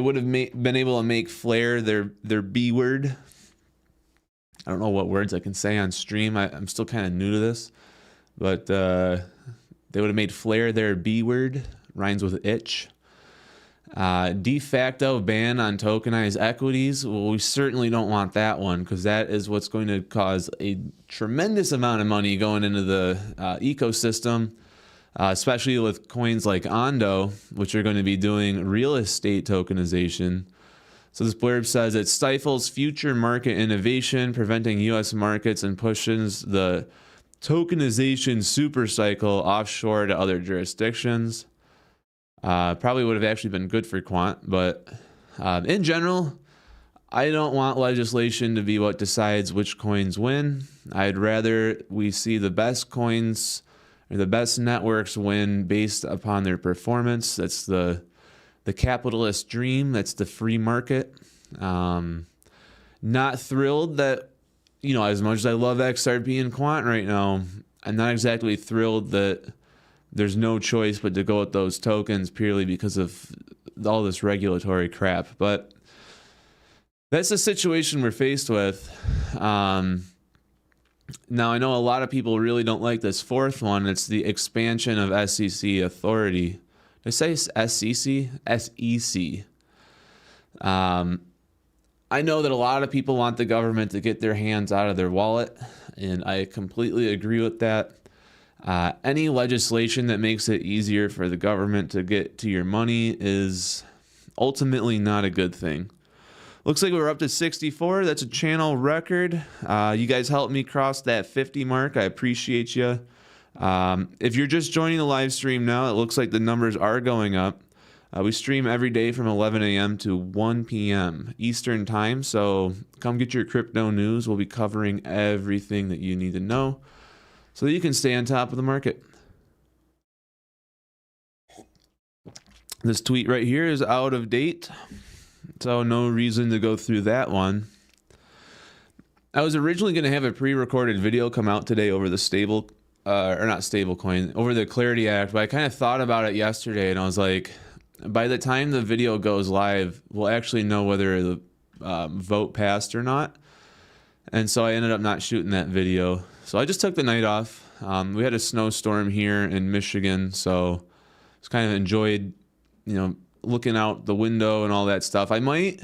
able to make Flare their B word. I don't know what words I can say on stream. I'm still kind of new to this, but they would have made Flare their B word, rhymes with itch. De facto ban on tokenized equities. Well, we certainly don't want that one because that is what's going to cause a tremendous amount of money going into the ecosystem, especially with coins like Ondo, which are going to be doing real estate tokenization. So this blurb says it stifles future market innovation, preventing U.S. markets and pushes the tokenization supercycle offshore to other jurisdictions. Probably would have actually been good for quant, but in general, I don't want legislation to be what decides which coins win. I'd rather we see the best coins or the best networks win based upon their performance. That's the capitalist dream. That's the free market. Not thrilled that, as much as I love XRP and quant right now, I'm not exactly thrilled that there's no choice but to go with those tokens purely because of all this regulatory crap. But that's the situation we're faced with. Now, I know a lot of people really don't like this fourth one. It's the expansion of SEC authority. Did I say SEC? SEC. I know that a lot of people want the government to get their hands out of their wallet, and I completely agree with that. Any legislation that makes it easier for the government to get to your money is ultimately not a good thing. Looks like we're up to 64. That's a channel record. You guys helped me cross that 50 mark. I appreciate you. If you're just joining the live stream now, it looks like the numbers are going up. We stream every day from 11 a.m. to 1 p.m. Eastern time, so come get your crypto news. We'll be covering everything that you need to know so that you can stay on top of the market. This tweet right here is out of date, so no reason to go through that one. I was originally going to have a pre-recorded video come out today over the over the Clarity Act, but I kind of thought about it yesterday, and I was like, by the time the video goes live, we'll actually know whether the vote passed or not. And so I ended up not shooting that video. So I just took the night off. We had a snowstorm here in Michigan, so just kind of enjoyed, looking out the window and all that stuff. I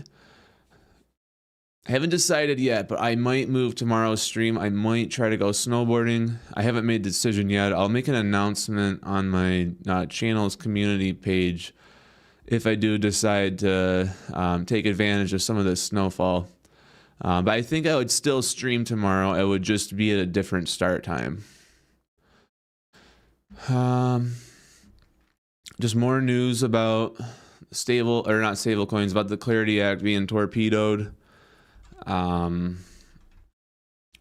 haven't decided yet, but I might move tomorrow's stream. I might try to go snowboarding. I haven't made the decision yet. I'll make an announcement on my channel's community page if I do decide to take advantage of some of this snowfall. But I think I would still stream tomorrow. It would just be at a different start time. Just more news about about the Clarity Act being torpedoed.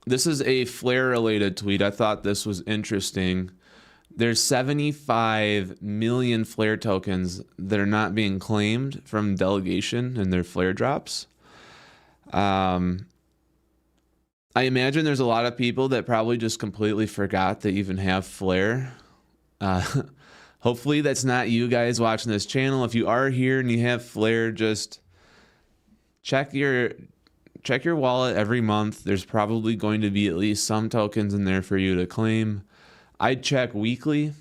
This is a Flare related tweet. I thought this was interesting. There's 75 million Flare tokens that are not being claimed from delegation in their Flare drops. I imagine there's a lot of people that probably just completely forgot to even have Flare. Hopefully that's not you guys watching this channel. If you are here and you have Flare, just check your wallet every month. There's probably going to be at least some tokens in there for you to claim. I check weekly.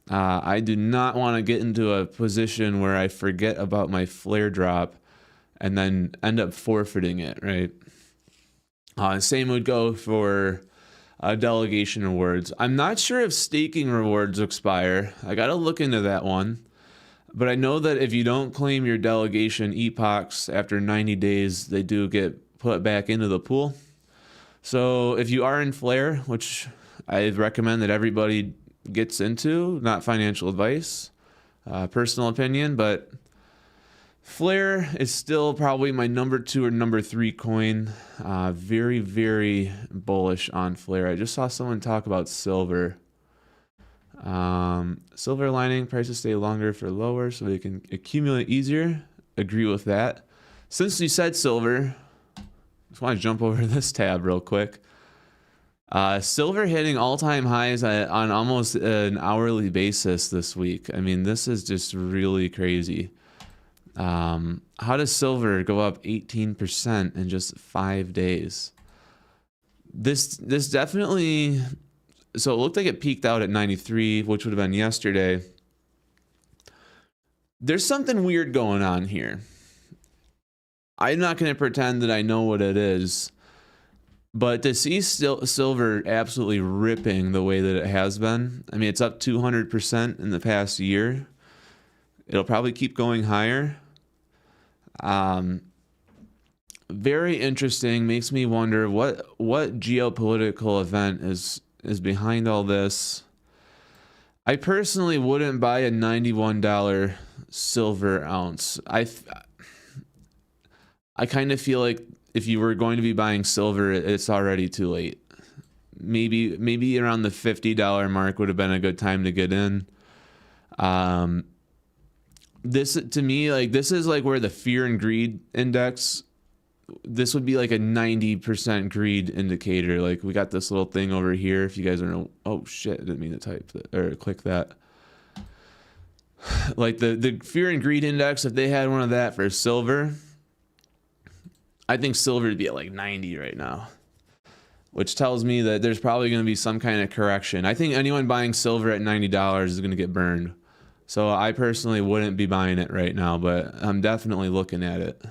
I do not want to get into a position where I forget about my Flare drop and then end up forfeiting it, right? Same would go for delegation rewards. I'm not sure if staking rewards expire. I got to look into that one. But I know that if you don't claim your delegation epochs after 90 days, they do get put back into the pool. So if you are in Flare, which I recommend that everybody gets into, not financial advice, personal opinion, but Flare is still probably my number 2 or number 3 coin. Very, very bullish on Flare. I just saw someone talk about silver. Silver lining, prices stay longer for lower so they can accumulate easier. Agree with that. Since you said silver, just want to jump over this tab real quick. Silver hitting all-time highs on almost an hourly basis this week. I mean, this is just really crazy. How does silver go up 18% in just 5 days? This definitely... So it looked like it peaked out at 93, which would have been yesterday. there's something weird going on here. I'm not going to pretend that I know what it is, but to see silver absolutely ripping the way that it has been, I mean, it's up 200% in the past year. It'll probably keep going higher. Very interesting. Makes me wonder what geopolitical event is behind all this. I personally wouldn't buy a $91 silver ounce. I kind of feel like if you were going to be buying silver, it's already too late. Maybe around the $50 mark would have been a good time to get in. This, to me, like, this is like where the fear and greed index, this would be like a 90% greed indicator. Like, we got this little thing over here. If you guys are, oh shit, I didn't mean to type that or click that. Like the fear and greed index, if they had one of that for silver, I think silver would be at like 90 right now, which tells me that there's probably going to be some kind of correction. I think anyone buying silver at $90 is going to get burned. So I personally wouldn't be buying it right now, but I'm definitely looking at it.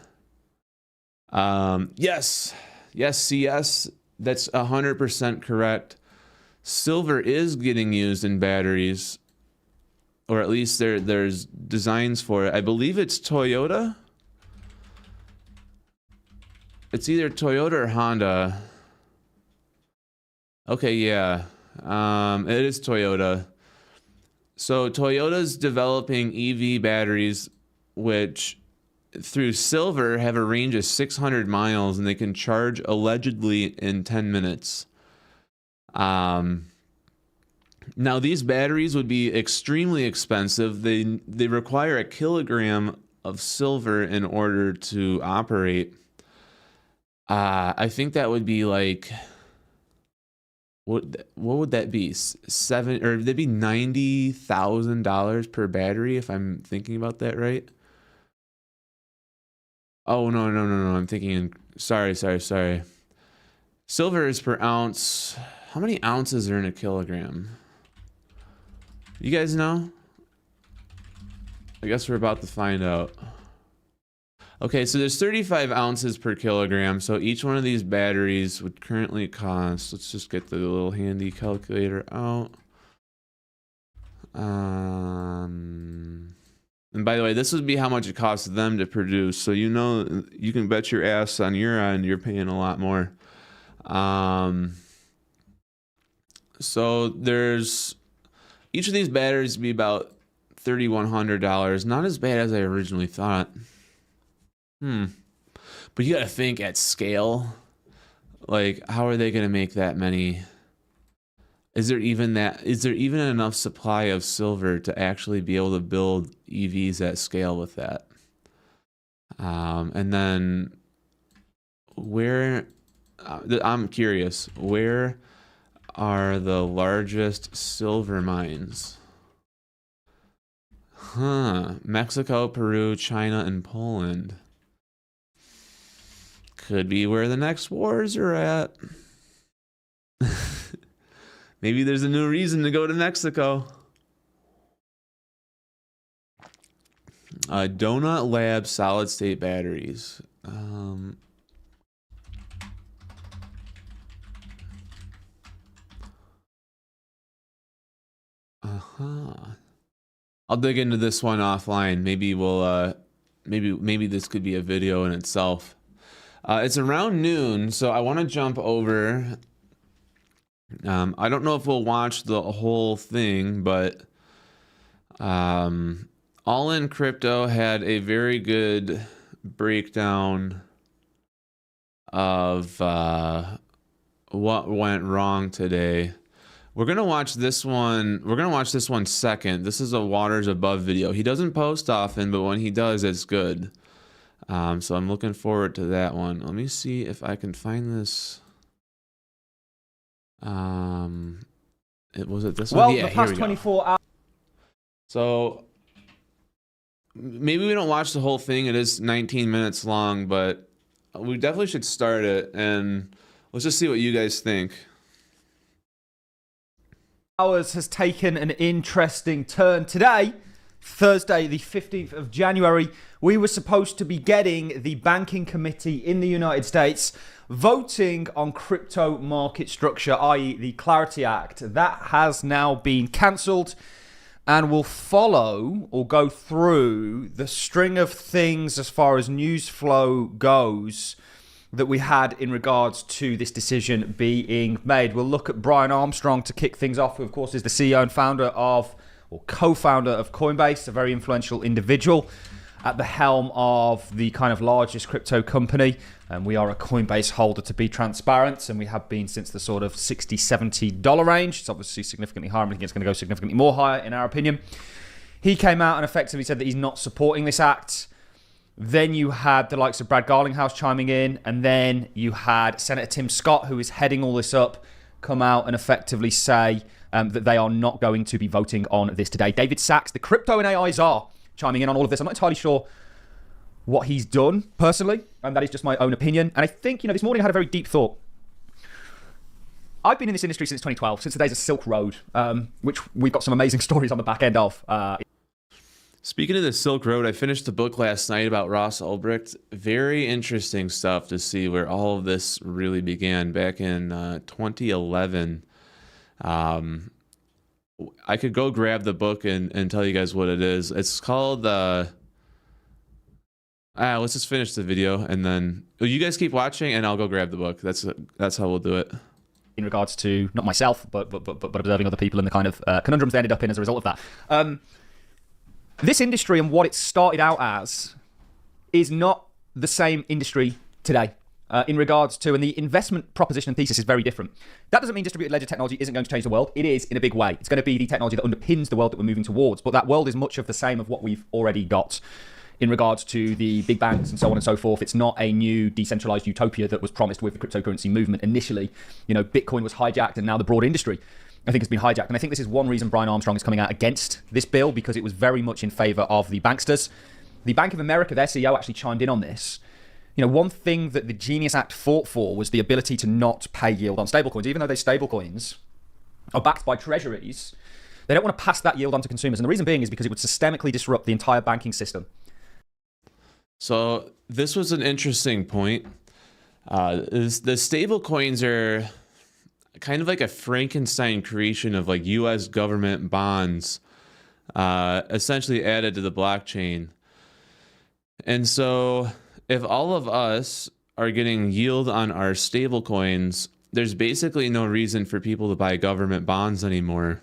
Yes, CS, that's 100% correct. Silver is getting used in batteries, or at least there's designs for it. I believe it's Toyota. It's either Toyota or Honda. Okay, yeah. It is Toyota. So Toyota's developing EV batteries, which through silver have a range of 600 miles, and they can charge allegedly in 10 minutes. Now these batteries would be extremely expensive. They require a kilogram of silver in order to operate. I think that would be like, what would that be? That'd be $90,000 per battery, if I'm thinking about that right. Oh, no. I'm thinking, sorry. Silver is per ounce. How many ounces are in a kilogram? You guys know? I guess we're about to find out. Okay, so there's 35 ounces per kilogram. So each one of these batteries would currently cost, let's just get the little handy calculator out. And by the way, this would be how much it costs them to produce. So you know, you can bet your ass on your end, you're paying a lot more. So there's, each of these batteries would be about $3,100. Not as bad as I originally thought. But you gotta think at scale, like, how are they gonna make that many? Is there even enough supply of silver to actually be able to build EVs at scale with that? And then where, I'm curious, where are the largest silver mines? Mexico, Peru, China, and Poland. Could be where the next wars are at. Maybe there's a new reason to go to Mexico. Donut Lab solid state batteries. I'll dig into this one offline. Maybe we'll maybe this could be a video in itself. It's around noon, so I want to jump over. I don't know if we'll watch the whole thing, but All In Crypto had a very good breakdown of what went wrong today. We're gonna watch this one. We're gonna watch this one second. This is a Waters Above video. He doesn't post often, but when he does, it's good. So I'm looking forward to that one. Let me see if I can find this. Was it this one? Well, Yeah, the past 24 hours. So maybe we don't watch the whole thing. It is 19 minutes long, but we definitely should start it, and let's just see what you guys think. Hours has taken an interesting turn today. Thursday, the 15th of January, we were supposed to be getting the banking committee in the United States voting on crypto market structure, i.e. the Clarity Act. That has now been cancelled and will follow or go through the string of things as far as news flow goes that we had in regards to this decision being made. We'll look at Brian Armstrong to kick things off, who of course is the CEO and founder of, or co-founder of Coinbase, a very influential individual at the helm of the kind of largest crypto company. And we are a Coinbase holder, to be transparent, and we have been since the sort of $60, $70 range. It's obviously significantly higher. I think it's going to go significantly more higher in our opinion. He came out and effectively said that he's not supporting this act. Then you had the likes of Brad Garlinghouse chiming in, and then you had Senator Tim Scott, who is heading all this up, come out and effectively say that they are not going to be voting on this today. David Sachs, the crypto and AI czar, chiming in on all of this. I'm not entirely sure what he's done personally, and that is just my own opinion. And I think, this morning I had a very deep thought. I've been in this industry since 2012, since the days of Silk Road, which we've got some amazing stories on the back end of. Speaking of the Silk Road, I finished a book last night about Ross Ulbricht. Very interesting stuff to see where all of this really began back in 2011. I could go grab the book and tell you guys what it is. It's called... let's just finish the video and then you guys keep watching and I'll go grab the book. That's how we'll do it. In regards to, not myself, but observing other people and the kind of conundrums they ended up in as a result of that. This industry and what it started out as is not the same industry today in regards to, and the investment proposition and thesis is very different. That doesn't mean distributed ledger technology isn't going to change the world. It is in a big way. It's going to be the technology that underpins the world that we're moving towards, but that world is much of the same of what we've already got in regards to the big banks and so on and so forth. It's not a new decentralized utopia that was promised with the cryptocurrency movement initially. Bitcoin was hijacked and now the broad industry, I think, has been hijacked. And I think this is one reason Brian Armstrong is coming out against this bill, because it was very much in favor of the banksters. The Bank of America, their CEO, actually chimed in on this. One thing that the Genius Act fought for was the ability to not pay yield on stablecoins. Even though those stablecoins are backed by treasuries, they don't want to pass that yield on to consumers. And the reason being is because it would systemically disrupt the entire banking system. So this was an interesting point. The stable coins are kind of like a Frankenstein creation of like U.S. government bonds, essentially added to the blockchain. And so if all of us are getting yield on our stable coins, there's basically no reason for people to buy government bonds anymore.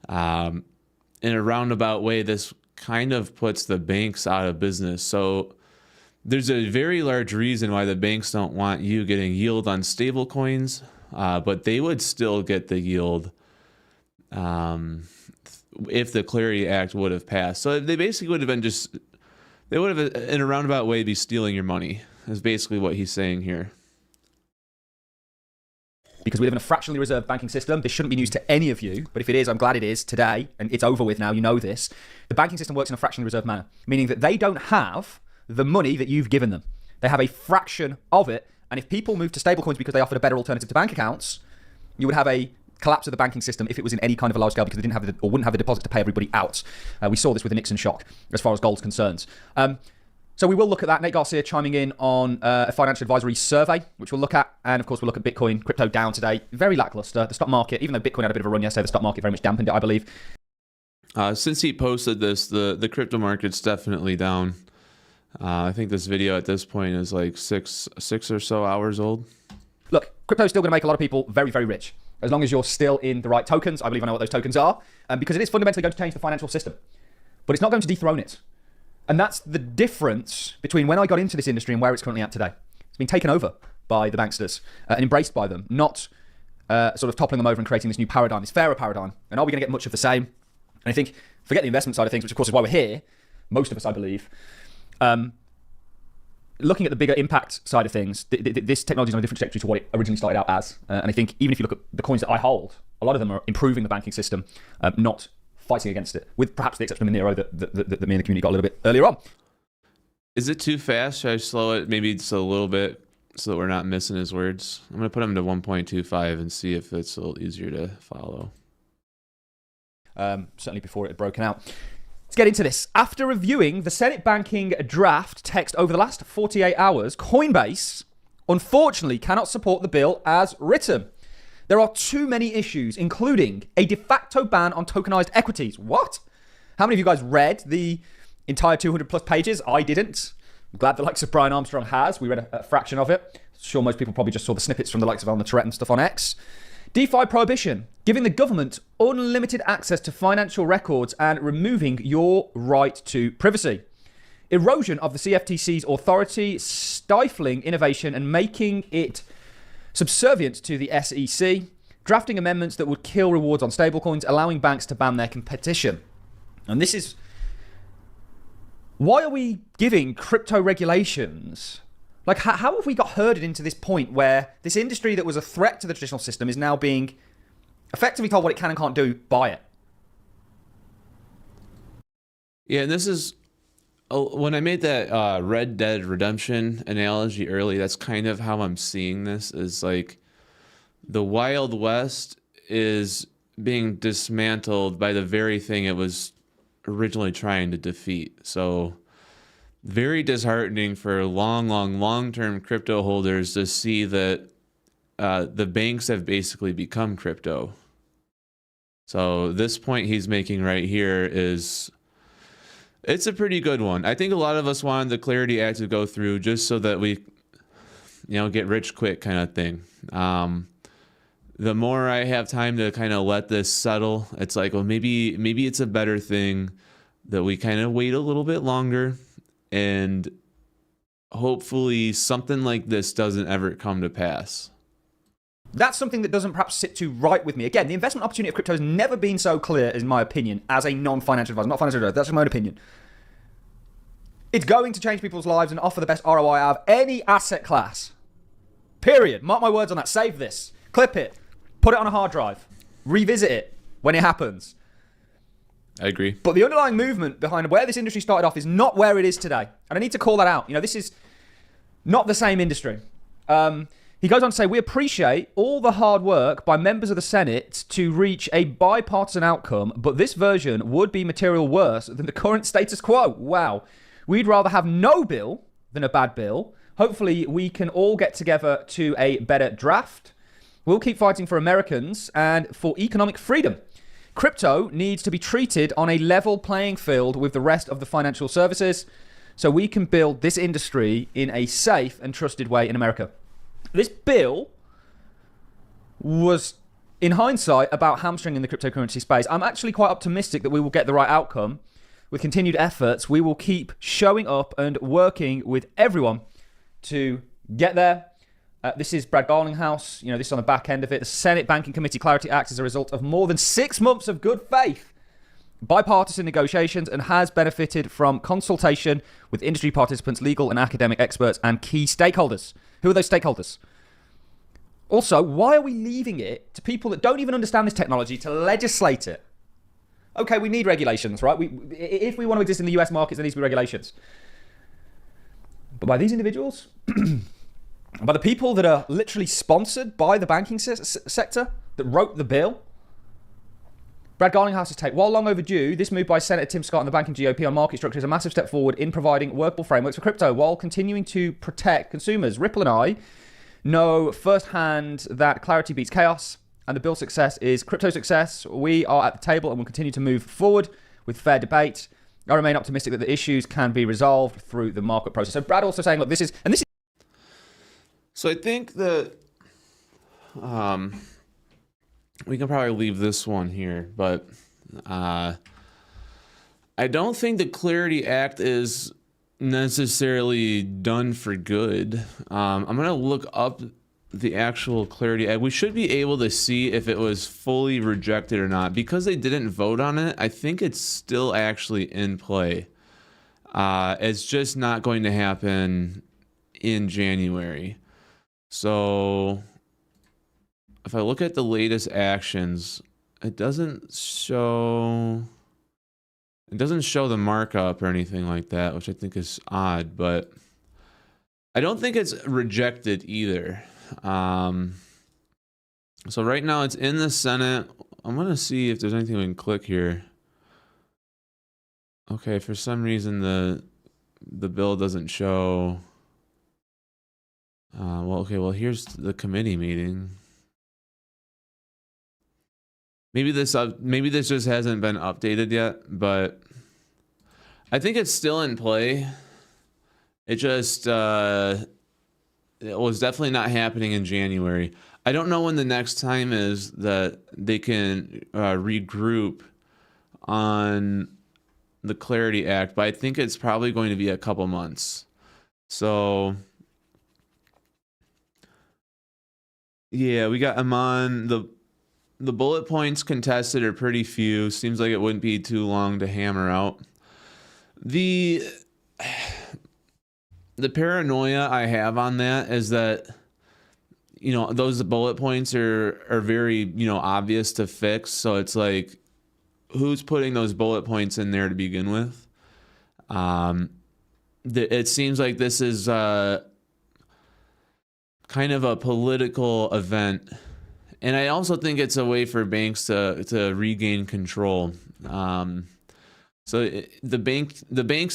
In a roundabout way, this kind of puts the banks out of business. So there's a very large reason why the banks don't want you getting yield on stable coins, but they would still get the yield if the Clarity Act would have passed. So they basically would have been they would have, in a roundabout way, be stealing your money, is basically what he's saying here. Because we live in a fractionally reserved banking system. This shouldn't be news to any of you, but if it is, I'm glad it is today, and it's over with now, you know this. The banking system works in a fractionally reserved manner, meaning that they don't have the money that you've given them. They have a fraction of it, and if people move to stablecoins because they offered a better alternative to bank accounts, you would have a collapse of the banking system if it was in any kind of a large scale, because they didn't have or wouldn't have the deposit to pay everybody out. We saw this with the Nixon shock as far as gold's concerned. So we will look at that. Nate Garcia chiming in on a financial advisory survey, which we'll look at. And of course, we'll look at Bitcoin, crypto down today. Very lackluster. The stock market, even though Bitcoin had a bit of a run yesterday, the stock market very much dampened it, I believe. Since he posted this, the crypto market's definitely down. I think this video at this point is like six or so hours old. Look, crypto is still going to make a lot of people very, very rich, as long as you're still in the right tokens. I believe I know what those tokens are, because it is fundamentally going to change the financial system, but it's not going to dethrone it. And that's the difference between when I got into this industry and where it's currently at today. It's been taken over by the banksters and embraced by them, not sort of toppling them over and creating this new paradigm, this fairer paradigm. And are we going to get much of the same? And I think, forget the investment side of things, which of course is why we're here, most of us, I believe. Looking at the bigger impact side of things, this technology is on a different trajectory to what it originally started out as. And I think even if you look at the coins that I hold, a lot of them are improving the banking system, not fighting against it, with perhaps the exception of Monero that me and the community got a little bit earlier on. Is it too fast? Should I slow it maybe just a little bit so that we're not missing his words? I'm going to put him to 1.25 and see if it's a little easier to follow. Certainly before it had broken out. Let's get into this. After reviewing the Senate banking draft text over the last 48 hours, Coinbase unfortunately cannot support the bill as written. There are too many issues, including a de facto ban on tokenized equities. What? How many of you guys read the entire 200 plus pages? I didn't. I'm glad the likes of Brian Armstrong has. We read a fraction of it. Sure, most people probably just saw the snippets from the likes of Alma Tourette and stuff on X. DeFi prohibition, giving the government unlimited access to financial records and removing your right to privacy. Erosion of the CFTC's authority, stifling innovation and making it subservient to the SEC. Drafting amendments that would kill rewards on stablecoins, allowing banks to ban their competition. And this is... Why are we giving crypto regulations? Like, how have we got herded into this point where this industry that was a threat to the traditional system is now being effectively told what it can and can't do by it? Yeah, and this is when I made that Red Dead Redemption analogy early. That's kind of how I'm seeing this. Is like the Wild West is being dismantled by the very thing it was originally trying to defeat. So very disheartening for long-term crypto holders to see that the banks have basically become crypto. So this point he's making right here is, it's a pretty good one. I think a lot of us wanted the Clarity Act to go through just so that we, get rich quick kind of thing. The more I have time to kind of let this settle, it's like, well, maybe it's a better thing that we kind of wait a little bit longer, and hopefully something like this doesn't ever come to pass. That's something that doesn't perhaps sit too right with me. Again, the investment opportunity of crypto has never been so clear, in my opinion, as a non-financial advisor. Not financial advisor, that's my own opinion. It's going to change people's lives and offer the best ROI out of any asset class. Period. Mark my words on that. Save this. Clip it. Put it on a hard drive. Revisit it when it happens. I agree. But the underlying movement behind where this industry started off is not where it is today. And I need to call that out. This is not the same industry. He goes on to say, we appreciate all the hard work by members of the Senate to reach a bipartisan outcome, but this version would be material worse than the current status quo. Wow. We'd rather have no bill than a bad bill. Hopefully we can all get together to a better draft. We'll keep fighting for Americans and for economic freedom. Crypto needs to be treated on a level playing field with the rest of the financial services so we can build this industry in a safe and trusted way in America. This bill was, in hindsight, about hamstringing the cryptocurrency space. I'm actually quite optimistic that we will get the right outcome. With continued efforts, we will keep showing up and working with everyone to get there. This is Brad Garlinghouse. This is on the back end of it. The Senate Banking Committee Clarity Act is a result of more than 6 months of good faith, bipartisan negotiations, and has benefited from consultation with industry participants, legal and academic experts, and key stakeholders. Who are those stakeholders? Also, why are we leaving it to people that don't even understand this technology to legislate it? Okay, we need regulations, right? If we want to exist in the US markets, there needs to be regulations. But by these individuals, by the people that are literally sponsored by the banking sector that wrote the bill, Brad Garlinghouse's take, while long overdue, this move by Senator Tim Scott and the banking GOP on market structure is a massive step forward in providing workable frameworks for crypto while continuing to protect consumers. Ripple and I know firsthand that clarity beats chaos, and the bill's success is crypto success. We are at the table and will continue to move forward with fair debate. I remain optimistic that the issues can be resolved through the market process. So Brad also saying, look, this is... So I think that we can probably leave this one here, but I don't think the Clarity Act is necessarily done for good. I'm going to look up the actual Clarity Act. We should be able to see if it was fully rejected or not. Because they didn't vote on it, I think it's still actually in play. It's just not going to happen in January. So if I look at the latest actions, it doesn't show the markup or anything like that, which I think is odd, but I don't think it's rejected either. So right now it's in the Senate. I'm going to see if there's anything we can click here. Okay, for some reason the bill doesn't show. Well, here's the committee meeting. Maybe this just hasn't been updated yet, but I think it's still in play. It just it was definitely not happening in January. I don't know when the next time is that they can regroup on the Clarity Act, but I think it's probably going to be a couple months. So yeah, we got Amon. The bullet points contested are pretty few. Seems like it wouldn't be too long to hammer out. The paranoia I have on that is that, you know, those bullet points are very, you know, obvious to fix. So it's like, who's putting those bullet points in there to begin with? It seems like this is kind of a political event. And I also think it's a way for banks to regain control. The banks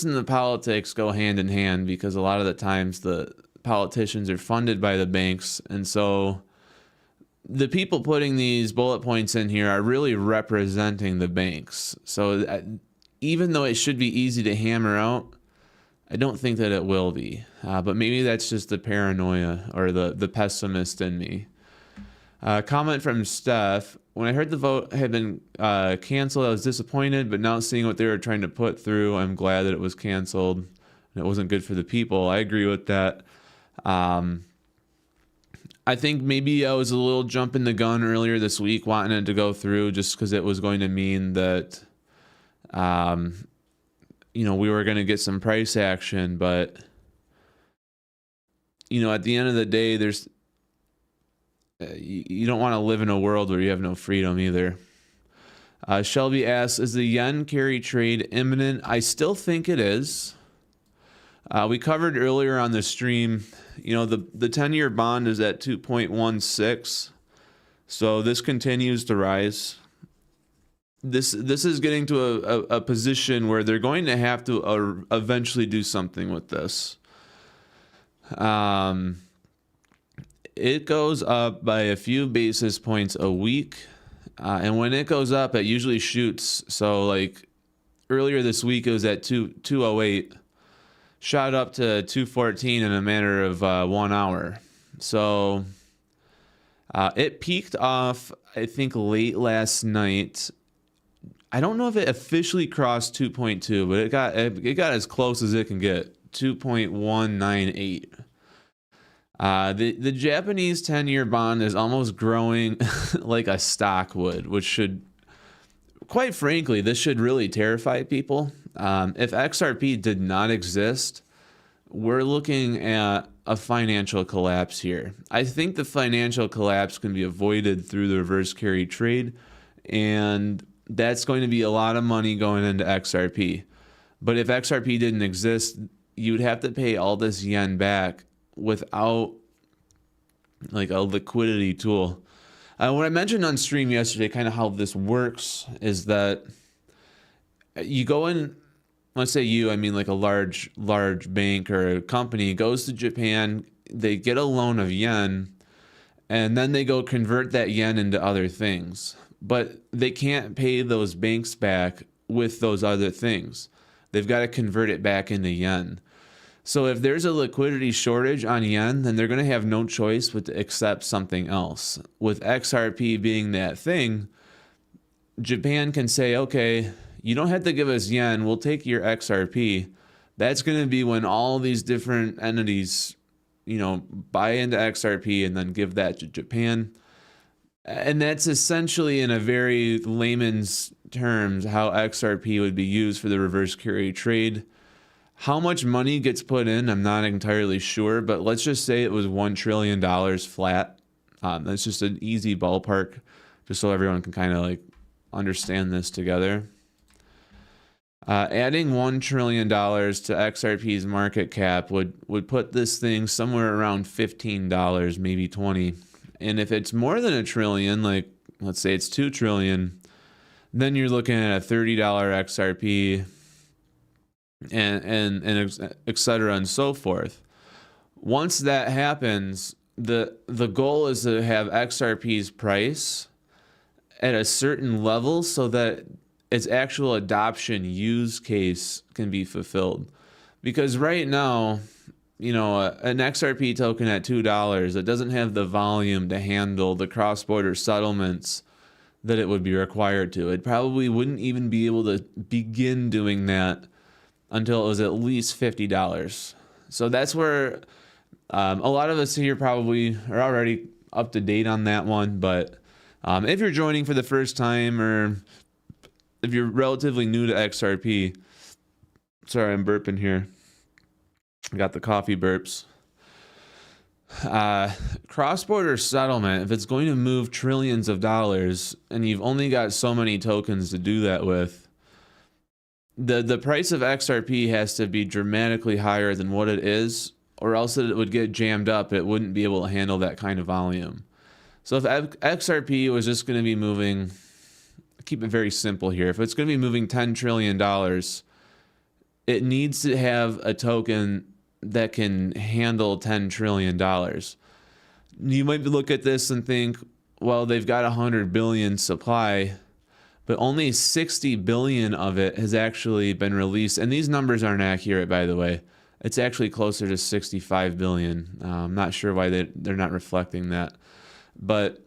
and the politics go hand in hand, because a lot of the times the politicians are funded by the banks, and so the people putting these bullet points in here are really representing the banks. So even though it should be easy to hammer out, I don't think that it will be. But maybe that's just the paranoia or the pessimist in me. Comment from Steph. When I heard the vote had been canceled, I was disappointed, but now seeing what they were trying to put through, I'm glad that it was canceled and it wasn't good for the people. I agree with that. I think maybe I was a little jumping the gun earlier this week, wanting it to go through just because it was going to mean that, you know, we were going to get some price action. But, you know, at the end of the day, you don't want to live in a world where you have no freedom either. Shelby asks, is the yen carry trade imminent? I still think it is. We covered earlier on the stream, you know, the 10-year bond is at 2.16. So this continues to rise. This is getting to a position where they're going to have to eventually do something with this. It goes up by a few basis points a week. And when it goes up, it usually shoots. So like earlier this week, it was at 208, shot up to 214 in a matter of 1 hour. So it peaked off, I think, late last night. I don't know if it officially crossed 2.2, but it got as close as it can get, 2.198. The Japanese 10-year bond is almost growing like a stock would, which should, quite frankly, this should really terrify people. If XRP did not exist, we're looking at a financial collapse here. I think the financial collapse can be avoided through the reverse carry trade, and that's going to be a lot of money going into XRP. But if XRP didn't exist, you'd have to pay all this yen back without like a liquidity tool. What I mentioned on stream yesterday, kind of how this works, is that you go in, let's say I mean like a large bank or a company goes to Japan, they get a loan of yen, and then they go convert that yen into other things. But they can't pay those banks back with those other things. They've got to convert it back into yen. So if there's a liquidity shortage on yen, then they're going to have no choice but to accept something else. With XRP being that thing, Japan can say, okay, you don't have to give us yen, we'll take your XRP. That's going to be when all these different entities, you know, buy into XRP and then give that to Japan. And that's essentially, in a very layman's terms, how XRP would be used for the reverse carry trade. How much money gets put in, I'm not entirely sure, but let's just say it was $1 trillion flat. That's just an easy ballpark, just so everyone can kind of like understand this together. Adding $1 trillion to XRP's market cap would put this thing somewhere around $15, maybe 20. And if it's more than $1 trillion, like let's say it's $2 trillion, then you're looking at a $30 XRP, and et cetera and so forth. Once that happens, the goal is to have XRP's price at a certain level so that its actual adoption use case can be fulfilled. Because right now, an XRP token at $2, it doesn't have the volume to handle the cross-border settlements that it would be required to. It probably wouldn't even be able to begin doing that until it was at least $50. So that's where a lot of us here probably are already up to date on that one. But if you're joining for the first time, or if you're relatively new to XRP, sorry, I'm burping here. I got the coffee burps. Cross-border settlement, if it's going to move trillions of dollars and you've only got so many tokens to do that with, the price of XRP has to be dramatically higher than what it is, or else it would get jammed up. It wouldn't be able to handle that kind of volume. So if XRP was just going to be moving, keep it very simple here, if it's going to be moving $10 trillion, it needs to have a token that can handle $10 trillion. You might look at this and think, well, they've got 100 billion supply, but only 60 billion of it has actually been released. And these numbers aren't accurate, by the way. It's actually closer to 65 billion. I'm not sure why they're not reflecting that. But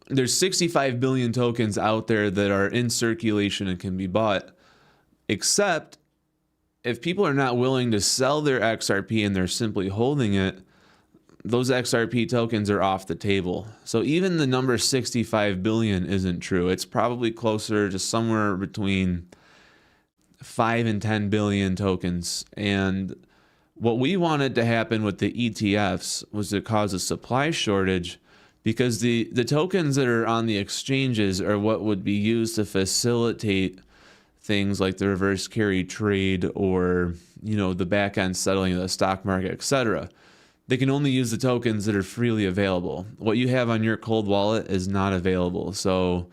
there's 65 billion tokens out there that are in circulation and can be bought, except if people are not willing to sell their XRP and they're simply holding it, those XRP tokens are off the table. So even the number 65 billion isn't true. It's probably closer to somewhere between 5 and 10 billion tokens. And what we wanted to happen with the ETFs was to cause a supply shortage, because the tokens that are on the exchanges are what would be used to facilitate things like the reverse carry trade, or the back end settling of the stock market, etc. They can only use the tokens that are freely available. What you have on your cold wallet is not available. So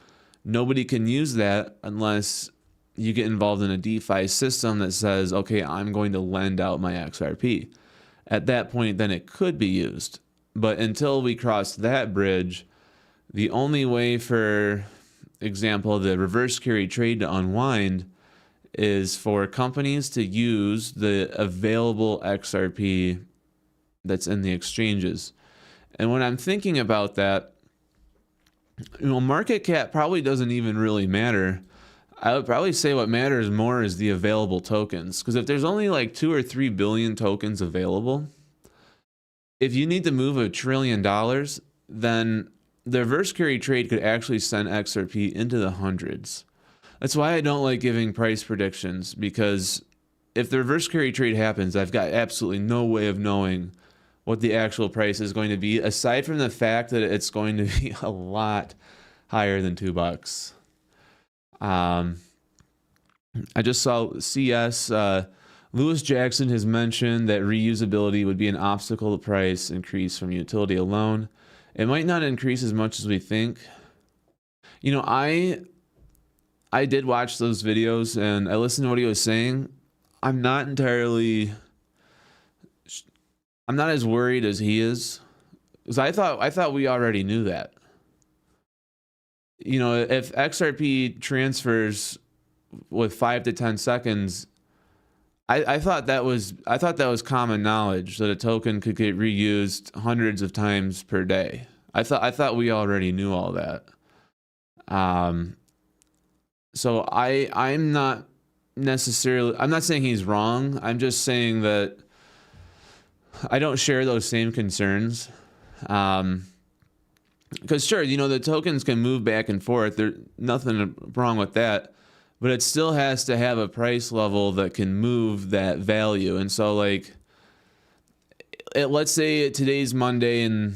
nobody can use that unless you get involved in a DeFi system that says, okay, I'm going to lend out my XRP. At that point, then it could be used. But until we cross that bridge, the only way, for example, the reverse carry trade to unwind is for companies to use the available XRP that's in the exchanges. And when I'm thinking about that, market cap probably doesn't even really matter. I would probably say what matters more is the available tokens. Because if there's only like 2 or 3 billion tokens available, if you need to move $1 trillion, then the reverse carry trade could actually send XRP into the hundreds. That's why I don't like giving price predictions, because if the reverse carry trade happens, I've got absolutely no way of knowing what the actual price is going to be, aside from the fact that it's going to be a lot higher than $2. I just saw CS. Lewis Jackson has mentioned that reusability would be an obstacle to price increase from utility alone. It might not increase as much as we think. I did watch those videos and I listened to what he was saying. I'm not as worried as he is, because I thought we already knew that. If XRP transfers with 5 to 10 seconds, I thought that was common knowledge that a token could get reused hundreds of times per day. I thought we already knew all that. So I'm not saying he's wrong. I'm just saying that I don't share those same concerns. Because sure, the tokens can move back and forth. There's nothing wrong with that. But it still has to have a price level that can move that value. And so, let's say today's Monday and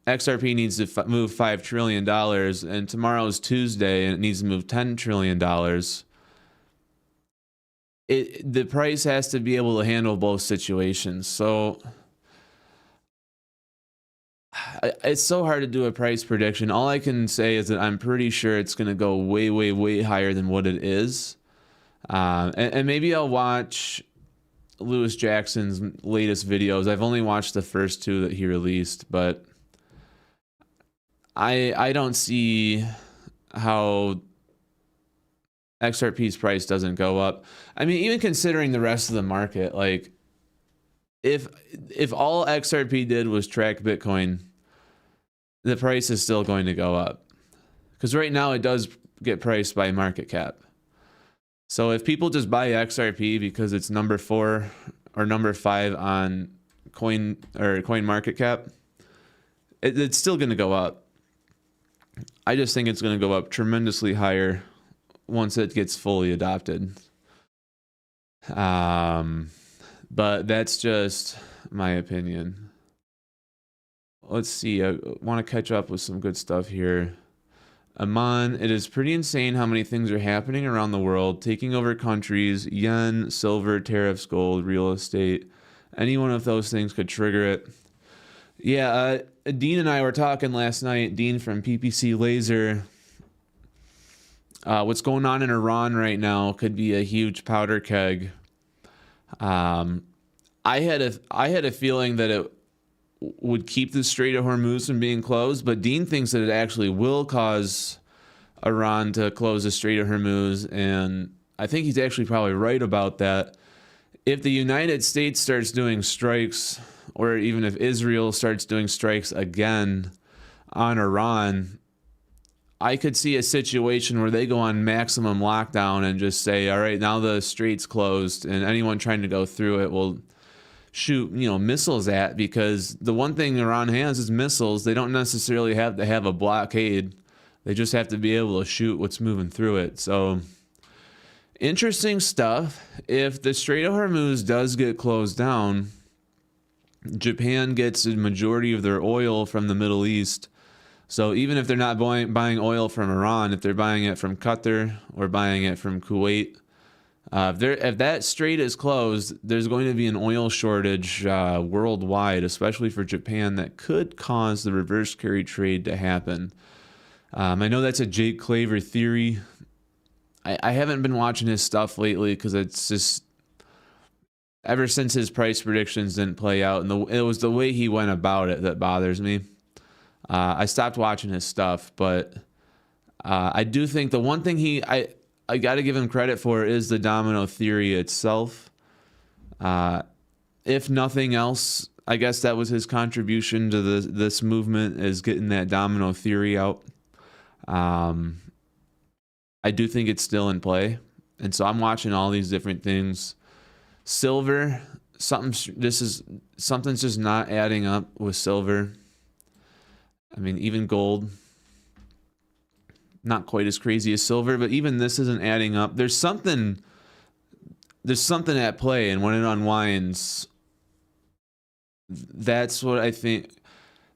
XRP needs to move $5 trillion, and tomorrow's Tuesday and it needs to move $10 trillion. The price has to be able to handle both situations. So it's so hard to do a price prediction. All I can say is that I'm pretty sure it's going to go way, way, way higher than what it is. And maybe I'll watch Lewis Jackson's latest videos. I've only watched the first two that he released, but I don't see how XRP's price doesn't go up. I mean, even considering the rest of the market, like if all XRP did was track Bitcoin, the price is still going to go up. Because right now it does get priced by market cap. So if people just buy XRP because it's number 4 or number 5 on coin market cap, it's still going to go up. I just think it's going to go up tremendously higher once it gets fully adopted. But that's just my opinion. Let's see. I want to catch up with some good stuff here. Aman, it is pretty insane how many things are happening around the world, taking over countries, yen, silver, tariffs, gold, real estate. Any one of those things could trigger it. Yeah, Dean and I were talking last night, Dean from PPC Laser. What's going on in Iran right now could be a huge powder keg. I had a feeling that it would keep the Strait of Hormuz from being closed, but Dean thinks that it actually will cause Iran to close the Strait of Hormuz, and I think he's actually probably right about that. If the United States starts doing strikes, or even if Israel starts doing strikes again on Iran, I could see a situation where they go on maximum lockdown and just say, all right, now the strait's closed, and anyone trying to go through it will shoot, missiles at, because the one thing Iran has is missiles. They don't necessarily have to have a blockade. They just have to be able to shoot what's moving through it. So interesting stuff. If the Strait of Hormuz does get closed down, Japan gets a majority of their oil from the Middle East. So even if they're not buying oil from Iran, if they're buying it from Qatar or buying it from Kuwait, if that strait is closed, there's going to be an oil shortage worldwide, especially for Japan, that could cause the reverse carry trade to happen. I know that's a Jake Claver theory. I haven't been watching his stuff lately because it's just ever since his price predictions didn't play out, and it was the way he went about it that bothers me. I stopped watching his stuff, but I do think the one thing I got to give him credit for is the domino theory itself. If nothing else, I guess that was his contribution to this movement, is getting that domino theory out. I do think it's still in play, and so I'm watching all these different things. Silver, something's just not adding up with silver. I mean, even gold, not quite as crazy as silver, but even this isn't adding up. There's something at play, and when it unwinds, that's what I think.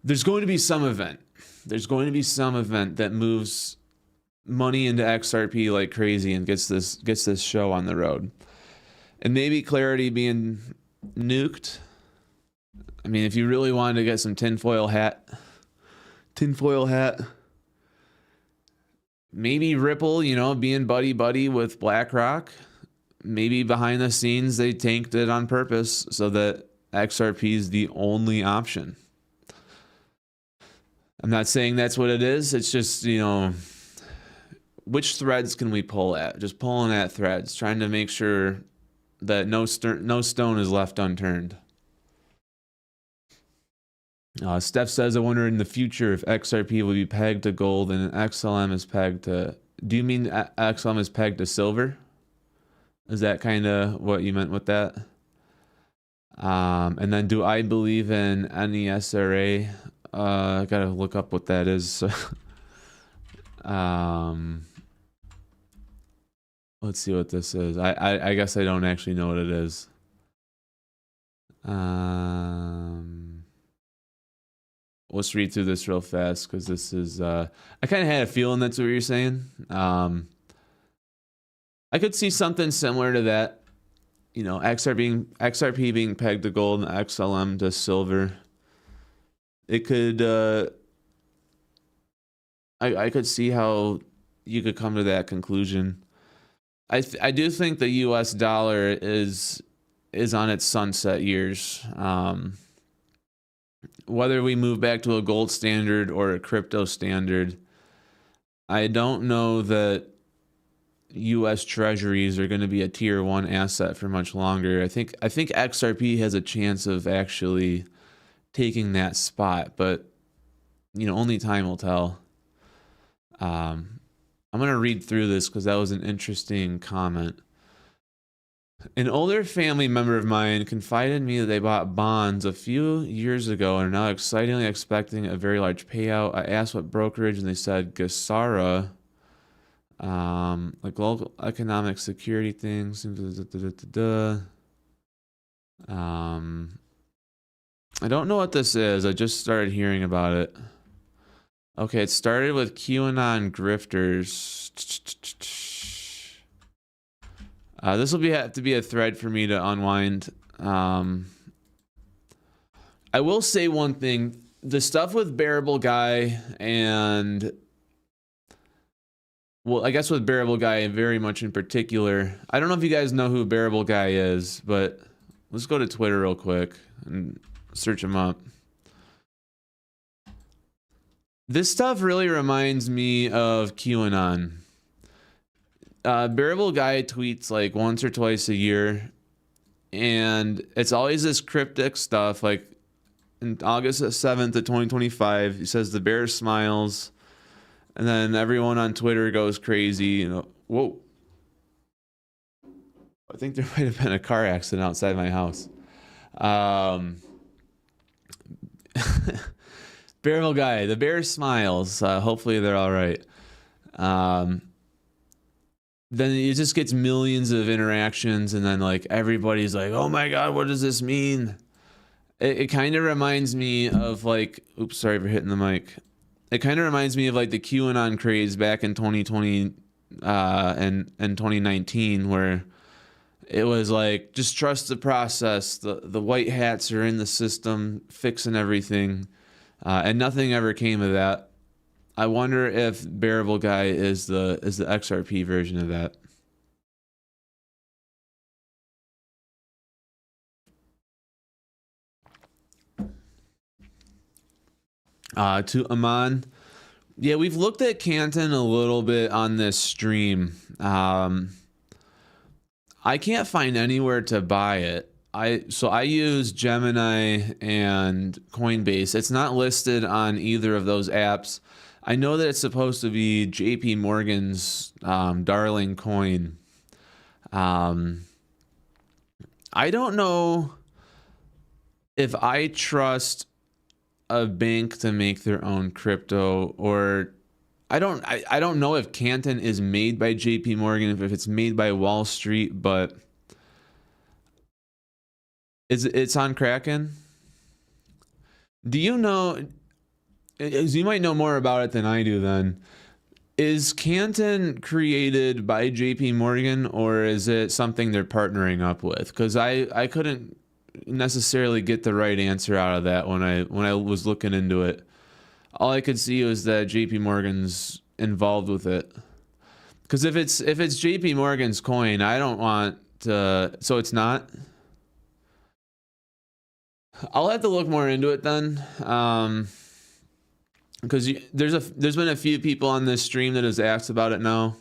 There's going to be some event. There's going to be some event that moves money into XRP like crazy and gets this show on the road. And maybe Clarity being nuked. I mean, if you really wanted to get some tinfoil hat, maybe Ripple, being buddy with BlackRock, maybe behind the scenes they tanked it on purpose so that XRP is the only option. I'm not saying that's what it is. It's just, which threads can we pull at? Just pulling at threads, trying to make sure that no stone is left unturned. Steph says, I wonder in the future if XRP will be pegged to gold and XLM is pegged to... Do you mean XLM is pegged to silver? Is that kind of what you meant with that? And then do I believe in NESRA? I gotta look up what that is. Let's see what this is. I guess I don't actually know what it is. Let's read through this real fast because this is I kind of had a feeling that's what you're saying. I could see something similar to that. XRP being pegged to gold and XLM to silver. It could I could see how you could come to that conclusion. I do think the U.S. dollar is on its sunset years. Whether we move back to a gold standard or a crypto standard, I don't know that U.S. Treasuries are going to be a tier one asset for much longer. I think XRP has a chance of actually taking that spot, but only time will tell. I'm going to read through this because that was an interesting comment. An older family member of mine confided in me that they bought bonds a few years ago and are now excitingly expecting a very large payout. I asked what brokerage, and they said Gasara, like global economic security things. I don't know what this is. I just started hearing about it. Okay, it started with QAnon grifters. This will have to be a thread for me to unwind. I will say one thing. The stuff with Bearable Guy and... Well, I guess with Bearable Guy very much in particular. I don't know if you guys know who Bearable Guy is, but let's go to Twitter real quick and search him up. This stuff really reminds me of QAnon. Bearable Guy tweets like once or twice a year, and it's always this cryptic stuff. Like in August 7th of 2025, he says the bear smiles, and then everyone on Twitter goes crazy. Whoa! I think there might have been a car accident outside my house. Bearable Guy, the bear smiles. Hopefully they're all right. Then it just gets millions of interactions, and then like everybody's like, oh my god, what does this mean? It kind of reminds me of like, oops, sorry for hitting the mic. It kind of reminds me of like the QAnon craze back in 2020 and 2019, where it was like, just trust the process. The white hats are in the system fixing everything, and nothing ever came of that. I wonder if Bearable Guy is the XRP version of that. To Aman, yeah, we've looked at Canton a little bit on this stream. I can't find anywhere to buy it. So I use Gemini and Coinbase. It's not listed on either of those apps. I know that it's supposed to be JP Morgan's darling coin. I don't know if I trust a bank to make their own crypto, or I don't know if Canton is made by JP Morgan, if it's made by Wall Street, but it's on Kraken. Do you know? You might know more about it than I do then. Is Canton created by JP Morgan, or is it something they're partnering up with? Because I couldn't necessarily get the right answer out of that when I was looking into it. All I could see was that JP Morgan's involved with it. Because if it's JP Morgan's coin, I don't want to... So it's not? I'll have to look more into it then. Because there's been a few people on this stream that has asked about it now,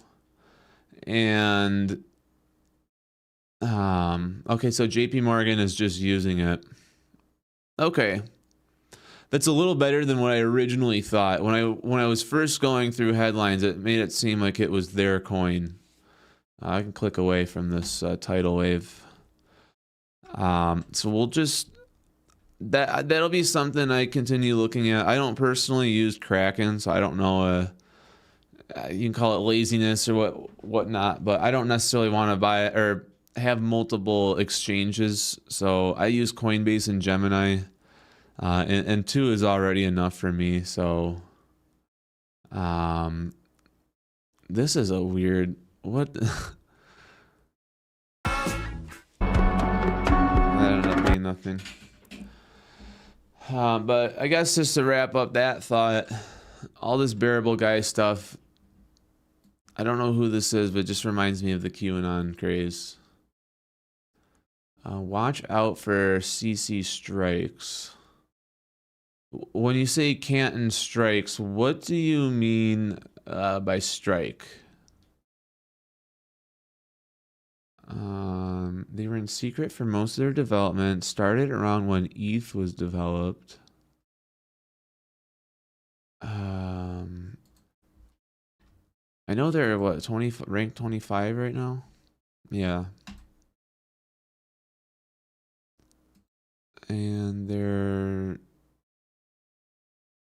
and okay, so JP Morgan is just using it. Okay, that's a little better than what I originally thought. When I was first going through headlines, it made it seem like it was their coin. I can click away from this tidal wave. So we'll just. That'll be something I continue looking at. I don't personally use Kraken, so I don't know. You can call it laziness or whatnot, but I don't necessarily want to buy it or have multiple exchanges. So I use Coinbase and Gemini, and two is already enough for me. So, this is a weird what. That ended up being nothing. But I guess just to wrap up that thought, all this Bearable Guy stuff, I don't know who this is, but it just reminds me of the QAnon craze. Watch out for CC strikes. When you say Canton strikes, what do you mean by strike? They were in secret for most of their development. Started around when ETH was developed. I know they're what, ranked 25 right now? Yeah. And they're,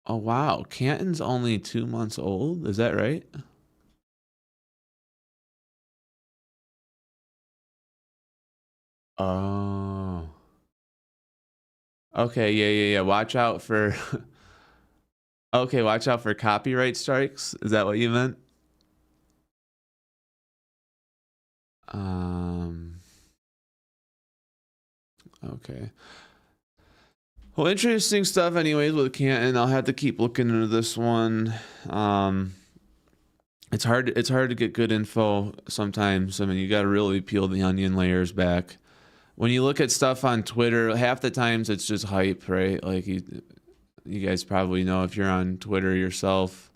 oh wow, Canton's only 2 months old. Is that right? Oh. Okay, yeah. Watch out for okay, watch out for copyright strikes. Is that what you meant? Okay. Well, interesting stuff anyways with Canton. I'll have to keep looking into this one. It's hard to get good info sometimes. I mean, you got to really peel the onion layers back. When you look at stuff on Twitter, half the times it's just hype, right? Like you guys probably know if you're on Twitter yourself.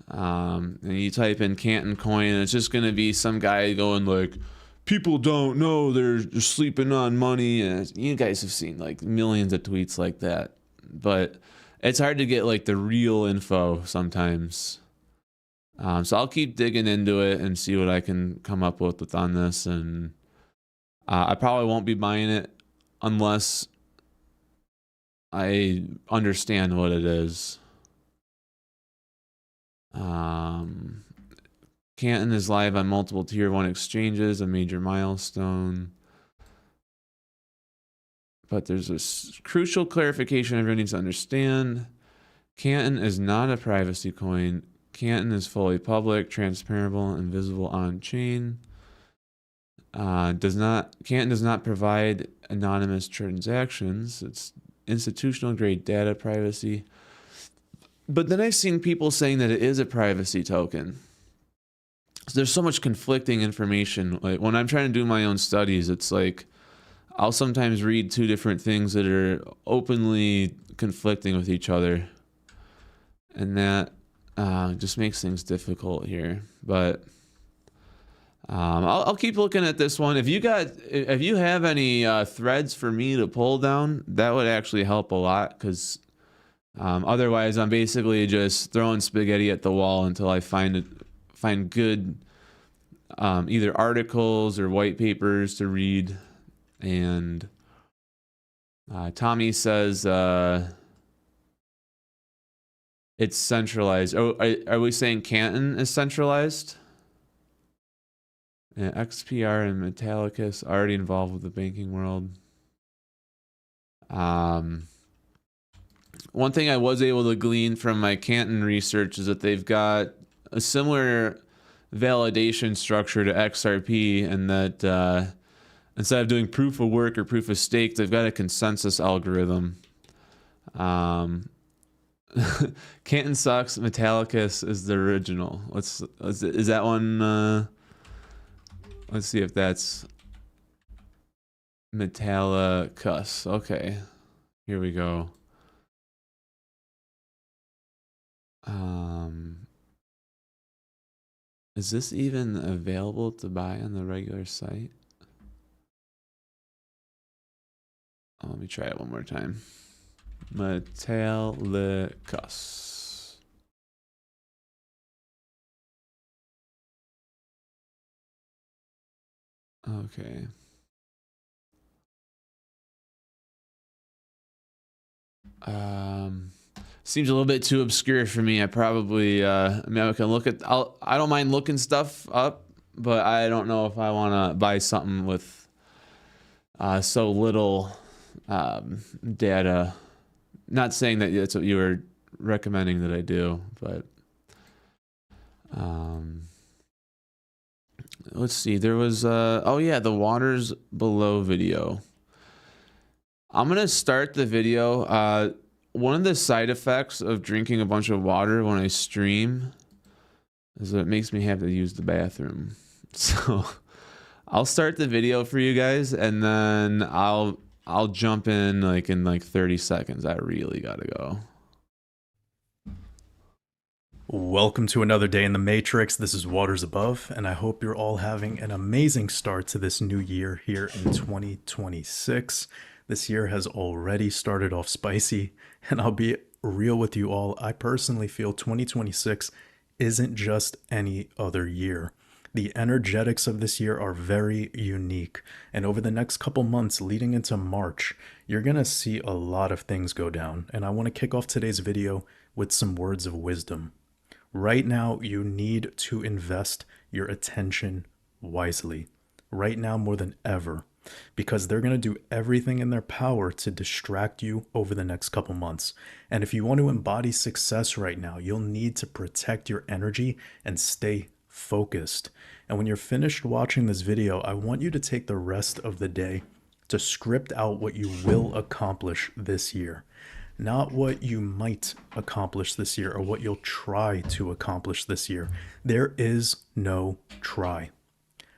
And you type in Canton coin, and it's just gonna be some guy going like, people don't know they're sleeping on money, and you guys have seen like millions of tweets like that. But it's hard to get like the real info sometimes. So I'll keep digging into it and see what I can come up with on this, and I probably won't be buying it unless I understand what it is. Canton is live on multiple tier 1 exchanges, a major milestone. But there's a crucial clarification everyone needs to understand. Canton is not a privacy coin. Canton is fully public, transparent, and visible on chain. Canton does not provide anonymous transactions. It's institutional grade data privacy. But then I've seen people saying that it is a privacy token. So there's so much conflicting information. Like when I'm trying to do my own studies, it's like I'll sometimes read two different things that are openly conflicting with each other, and that just makes things difficult here. But I'll keep looking at this one. If you have any threads for me to pull down, that would actually help a lot, because otherwise I'm basically just throwing spaghetti at the wall until I find good either articles or white papers to read. And Tommy says it's centralized. Oh, are we saying Canton is centralized? Yeah, XPR and Metallicus already involved with the banking world. One thing I was able to glean from my Canton research is that they've got a similar validation structure to XRP, and that instead of doing proof of work or proof of stake, they've got a consensus algorithm. Canton sucks. Metallicus is the original. Is that one? Let's see if that's Metallicus. Okay, here we go. Is this even available to buy on the regular site? Oh, let me try it one more time. Metallicus. Okay. Seems a little bit too obscure for me. I probably I mean, I can look at I don't mind looking stuff up, but I don't know if I want to buy something with so little data. Not saying that that's what you were recommending that I do, but let's see. There was oh yeah, the waters below video. I'm gonna start the video. One of the side effects of drinking a bunch of water when I stream So it makes me have to use the bathroom. So I'll start the video for you guys, and then I'll jump in in 30 seconds. I really gotta go. Welcome to another day in the Matrix. This is Waters Above, and I hope you're all having an amazing start to this new year here in 2026. This year has already started off spicy, and I'll be real with you all. I personally feel 2026 isn't just any other year. The energetics of this year are very unique, and over the next couple months leading into March, you're gonna see a lot of things go down, and I want to kick off today's video with some words of wisdom. Right now, you need to invest your attention wisely. Right now, more than ever, because they're going to do everything in their power to distract you over the next couple months. And if you want to embody success right now, you'll need to protect your energy and stay focused. And when you're finished watching this video, I want you to take the rest of the day to script out what you will accomplish this year. Not what you might accomplish this year or what you'll try to accomplish this year. There is no try.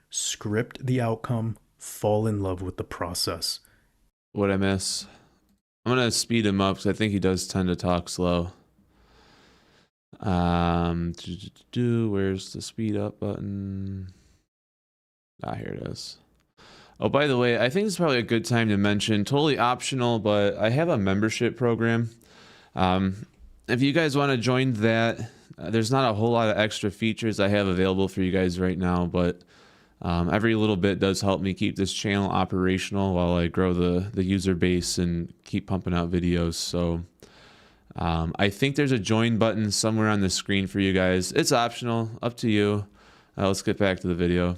Script the outcome, fall in love with the process. What I miss? I'm gonna speed him up because I think he does tend to talk slow. Where's the speed up button? Ah, here it is. Oh, by the way, I think it's probably a good time to mention, totally optional, but I have a membership program. If you guys want to join that, there's not a whole lot of extra features I have available for you guys right now, but every little bit does help me keep this channel operational while I grow the user base and keep pumping out videos. So I think there's a join button somewhere on the screen for you guys. It's optional, up to you. Let's get back to the video.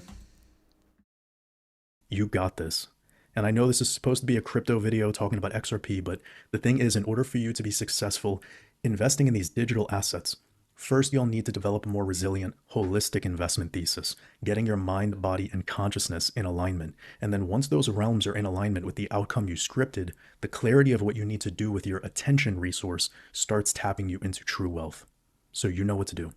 You got this. And I know this is supposed to be a crypto video talking about XRP, but the thing is, in order for you to be successful investing in these digital assets, first you'll need to develop a more resilient, holistic investment thesis, getting your mind, body, and consciousness in alignment. And then once those realms are in alignment with the outcome you scripted, the clarity of what you need to do with your attention resource starts tapping you into true wealth. So you know what to do.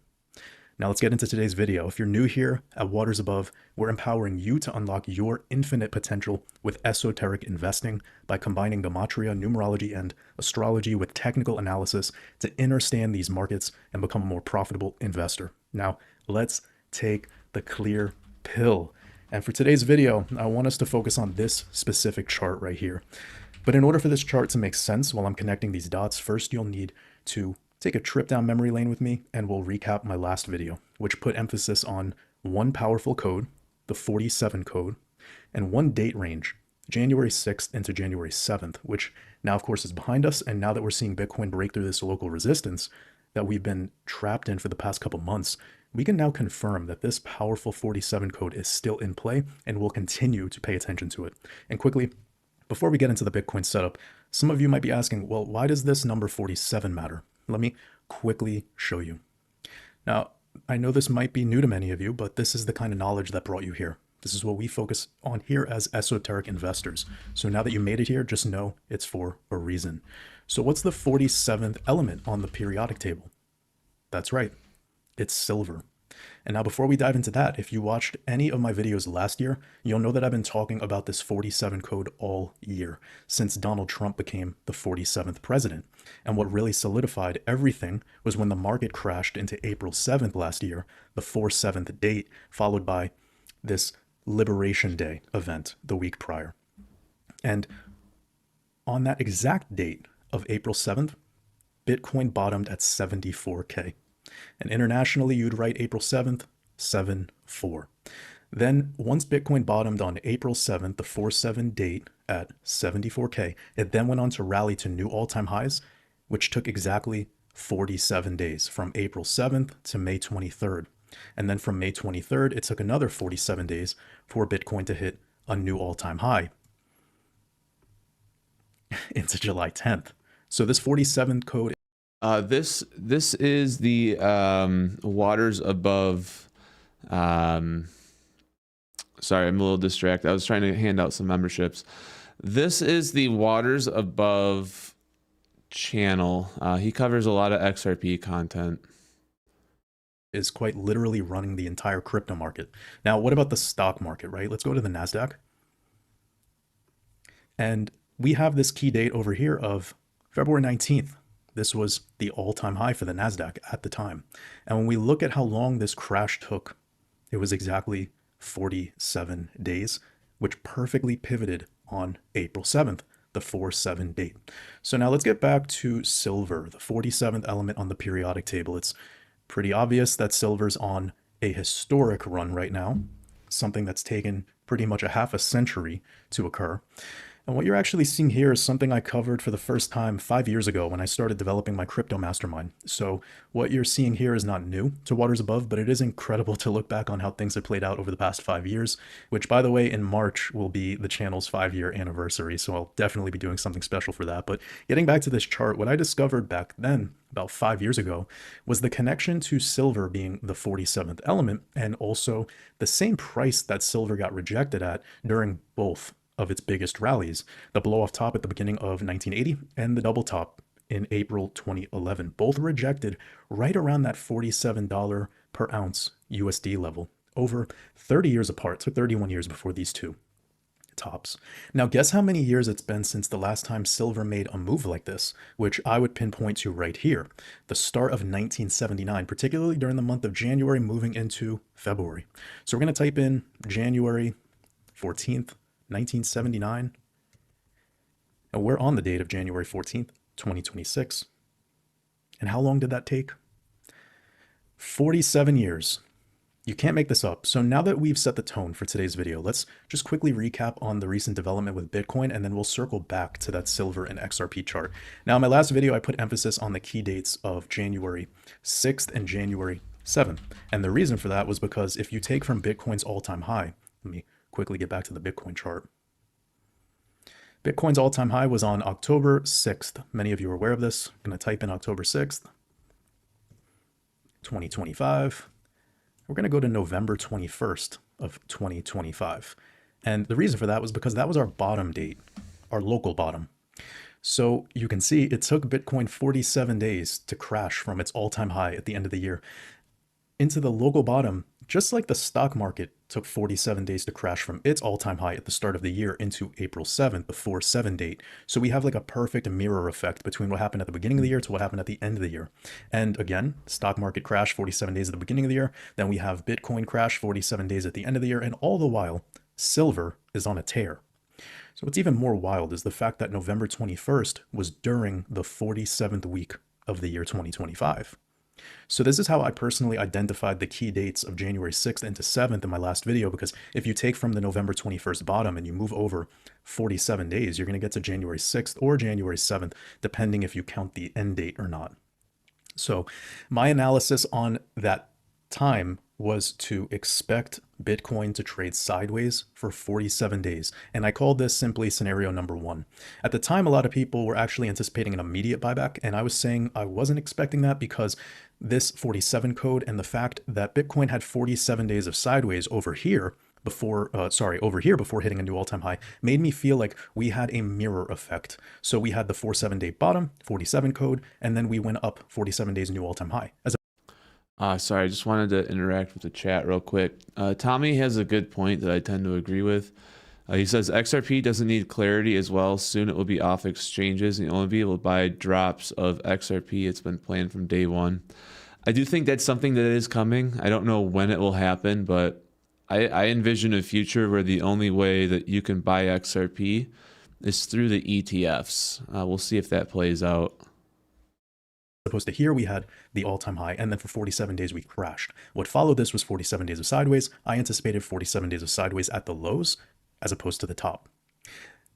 Now let's get into today's video. If you're new here at Waters Above, we're empowering you to unlock your infinite potential with esoteric investing by combining gematria, numerology, and astrology with technical analysis to understand these markets and become a more profitable investor. Now let's take the clear pill. And for today's video, I want us to focus on this specific chart right here. But in order for this chart to make sense while I'm connecting these dots, first you'll need to take a trip down memory lane with me, and we'll recap my last video, which put emphasis on one powerful code, the 47 code, and one date range, January 6th into January 7th, which now of course is behind us. And now that we're seeing Bitcoin break through this local resistance that we've been trapped in for the past couple months, we can now confirm that this powerful 47 code is still in play and we'll continue to pay attention to it. And quickly, before we get into the Bitcoin setup, some of you might be asking, well, why does this number 47 matter? Let me quickly show you. Now, I know this might be new to many of you, but this is the kind of knowledge that brought you here. This is what we focus on here as esoteric investors. So now that you made it here, just know it's for a reason. So what's the 47th element on the periodic table? That's right, it's silver. And now before we dive into that, if you watched any of my videos last year, you'll know that I've been talking about this 47 code all year, since Donald Trump became the 47th president. And what really solidified everything was when the market crashed into April 7th last year, the 4/7 date, followed by this Liberation Day event the week prior. And on that exact date of April 7th, Bitcoin bottomed at 74K. And internationally, you'd write April 7th, 7-4. Then once Bitcoin bottomed on April 7th, the 4/7 date at 74K, it then went on to rally to new all-time highs, which took exactly 47 days from April 7th to May 23rd. And then from May 23rd, it took another 47 days for Bitcoin to hit a new all-time high into July 10th. So this 47 code. This is the Waters Above. Sorry, I'm a little distracted. I was trying to hand out some memberships. This is the Waters Above channel. He covers a lot of XRP content. is quite literally running the entire crypto market. Now, what about the stock market, right? Let's go to the NASDAQ. And we have this key date over here of February 19th. This was the all-time high for the NASDAQ at the time. And when we look at how long this crash took, it was exactly 47 days, which perfectly pivoted on April 7th, the 4-7 date. So now let's get back to silver, the 47th element on the periodic table. It's pretty obvious that silver's on a historic run right now, something that's taken pretty much a half a century to occur. And what you're actually seeing here is something I covered for the first time 5 years ago when I started developing my crypto mastermind. So what you're seeing here is not new to Waters Above, but it is incredible to look back on how things have played out over the past 5 years, which, by the way, in March will be the channel's 5-year anniversary. So I'll definitely be doing something special for that. But getting back to this chart, what I discovered back then, about 5 years ago, was the connection to silver being the 47th element, and also the same price that silver got rejected at during both of its biggest rallies, the blow off top at the beginning of 1980 and the double top in April 2011, both rejected right around that $47 per ounce USD level, over 30 years apart, so 31 years before these two tops. Now, guess how many years it's been since the last time silver made a move like this, which I would pinpoint to right here, the start of 1979, particularly during the month of January moving into February. So we're going to type in January 14th, 1979, and we're on the date of January 14th, 2026. And how long did that take? 47 years. You can't make this up. So now that we've set the tone for today's video, let's just quickly recap on the recent development with Bitcoin, and then we'll circle back to that silver and XRP chart. Now, in my last video, I put emphasis on the key dates of January 6th and January 7th. And the reason for that was because if you take from Bitcoin's all-time high, let me quickly get back to the Bitcoin chart. Bitcoin's all-time high was on October 6th. Many of you are aware of this. I'm going to type in October 6th, 2025. We're going to go to November 21st of 2025. And the reason for that was because that was our bottom date, our local bottom. So you can see it took Bitcoin 47 days to crash from its all-time high at the end of the year into the local bottom, just like the stock market took 47 days to crash from its all-time high at the start of the year into April 7th, the 4-7 date. So we have like a perfect mirror effect between what happened at the beginning of the year to what happened at the end of the year. And again, stock market crash 47 days at the beginning of the year. Then we have Bitcoin crash 47 days at the end of the year. And all the while, silver is on a tear. So what's even more wild is the fact that November 21st was during the 47th week of the year 2025. So this is how I personally identified the key dates of January 6th into 7th in my last video, because if you take from the November 21st bottom and you move over 47 days, you're going to get to January 6th or January 7th, depending if you count the end date or not. So my analysis on that time was to expect Bitcoin to trade sideways for 47 days. And I called this simply scenario number 1. At the time, a lot of people were actually anticipating an immediate buyback. And I was saying I wasn't expecting that because this 47 code and the fact that Bitcoin had 47 days of sideways over here before hitting a new all-time high made me feel like we had a mirror effect. So we had the 4-7 day bottom, 47 code, and then we went up 47 days new all-time high. Sorry, I just wanted to interact with the chat real quick. Tommy has a good point that I tend to agree with. He says XRP doesn't need clarity as well. Soon it will be off exchanges and you'll only be able to buy drops of XRP. It's been planned from day one. I do think that's something that is coming. I don't know when it will happen, but I envision a future where the only way that you can buy XRP is through the ETFs. We'll see if that plays out. Opposed to here, we had the all-time high, and then for 47 days we crashed. What followed this was 47 days of sideways. I anticipated 47 days of sideways at the lows as opposed to the top.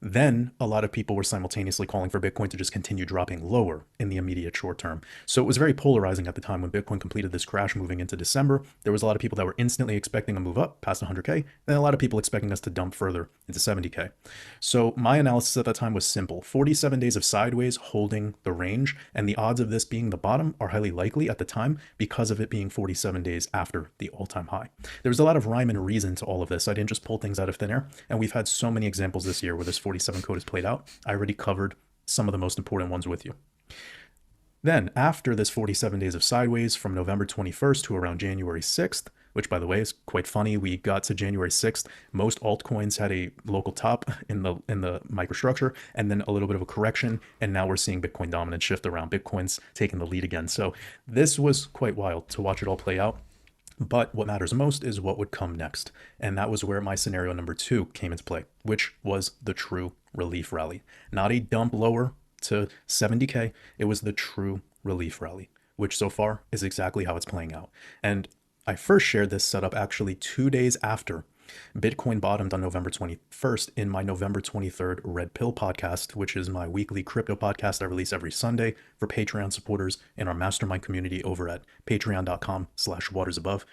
Then a lot of people were simultaneously calling for Bitcoin to just continue dropping lower in the immediate short term. So it was very polarizing at the time when Bitcoin completed this crash moving into December. There was a lot of people that were instantly expecting a move up past 100K, and a lot of people expecting us to dump further into 70K. So my analysis at that time was simple. 47 days of sideways holding the range, and the odds of this being the bottom are highly likely at the time because of it being 47 days after the all-time high. There was a lot of rhyme and reason to all of this. I didn't just pull things out of thin air, and we've had so many examples this year where this 47 code is played out. I already covered some of the most important ones with you. Then, after this 47 days of sideways from November 21st to around January 6th, which by the way is quite funny, we got to January 6th, most altcoins had a local top in the microstructure, and then a little bit of a correction, and now we're seeing Bitcoin dominance shift around. Bitcoin's taking the lead again. So this was quite wild to watch it all play out. But what matters most is what would come next. And that was where my scenario number 2 came into play, which was the true relief rally. Not a dump lower to 70K. It was the true relief rally, which so far is exactly how it's playing out. And I first shared this setup actually 2 days after Bitcoin bottomed on November 21st in my November 23rd Red Pill podcast, which is my weekly crypto podcast I release every Sunday for Patreon supporters in our mastermind community over at patreon.com/watersabove.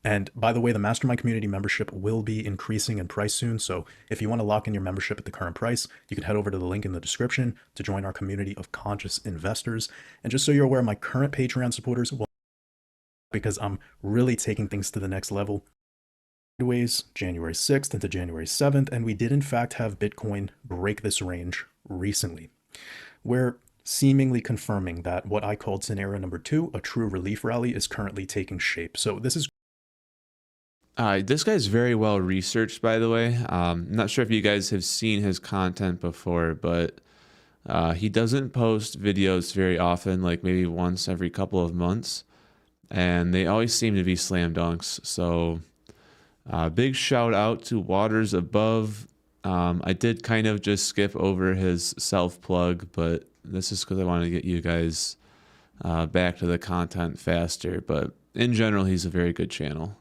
And by the way, the mastermind community membership will be increasing in price soon. So if you want to lock in your membership at the current price, you can head over to the link in the description to join our community of conscious investors. And just so you're aware, my current Patreon supporters will, because I'm really taking things to the next level. Sideways, January 6th into January 7th, and we did in fact have Bitcoin break this range recently. We're seemingly confirming that what I called scenario number 2, a true relief rally, is currently taking shape. So this is This guy's very well researched, by the way. I'm not sure if you guys have seen his content before, but he doesn't post videos very often, like maybe once every couple of months. And they always seem to be slam dunks. So big shout out to Waters Above. I did kind of just skip over his self plug, but this is because I wanted to get you guys back to the content faster. But in general, he's a very good channel.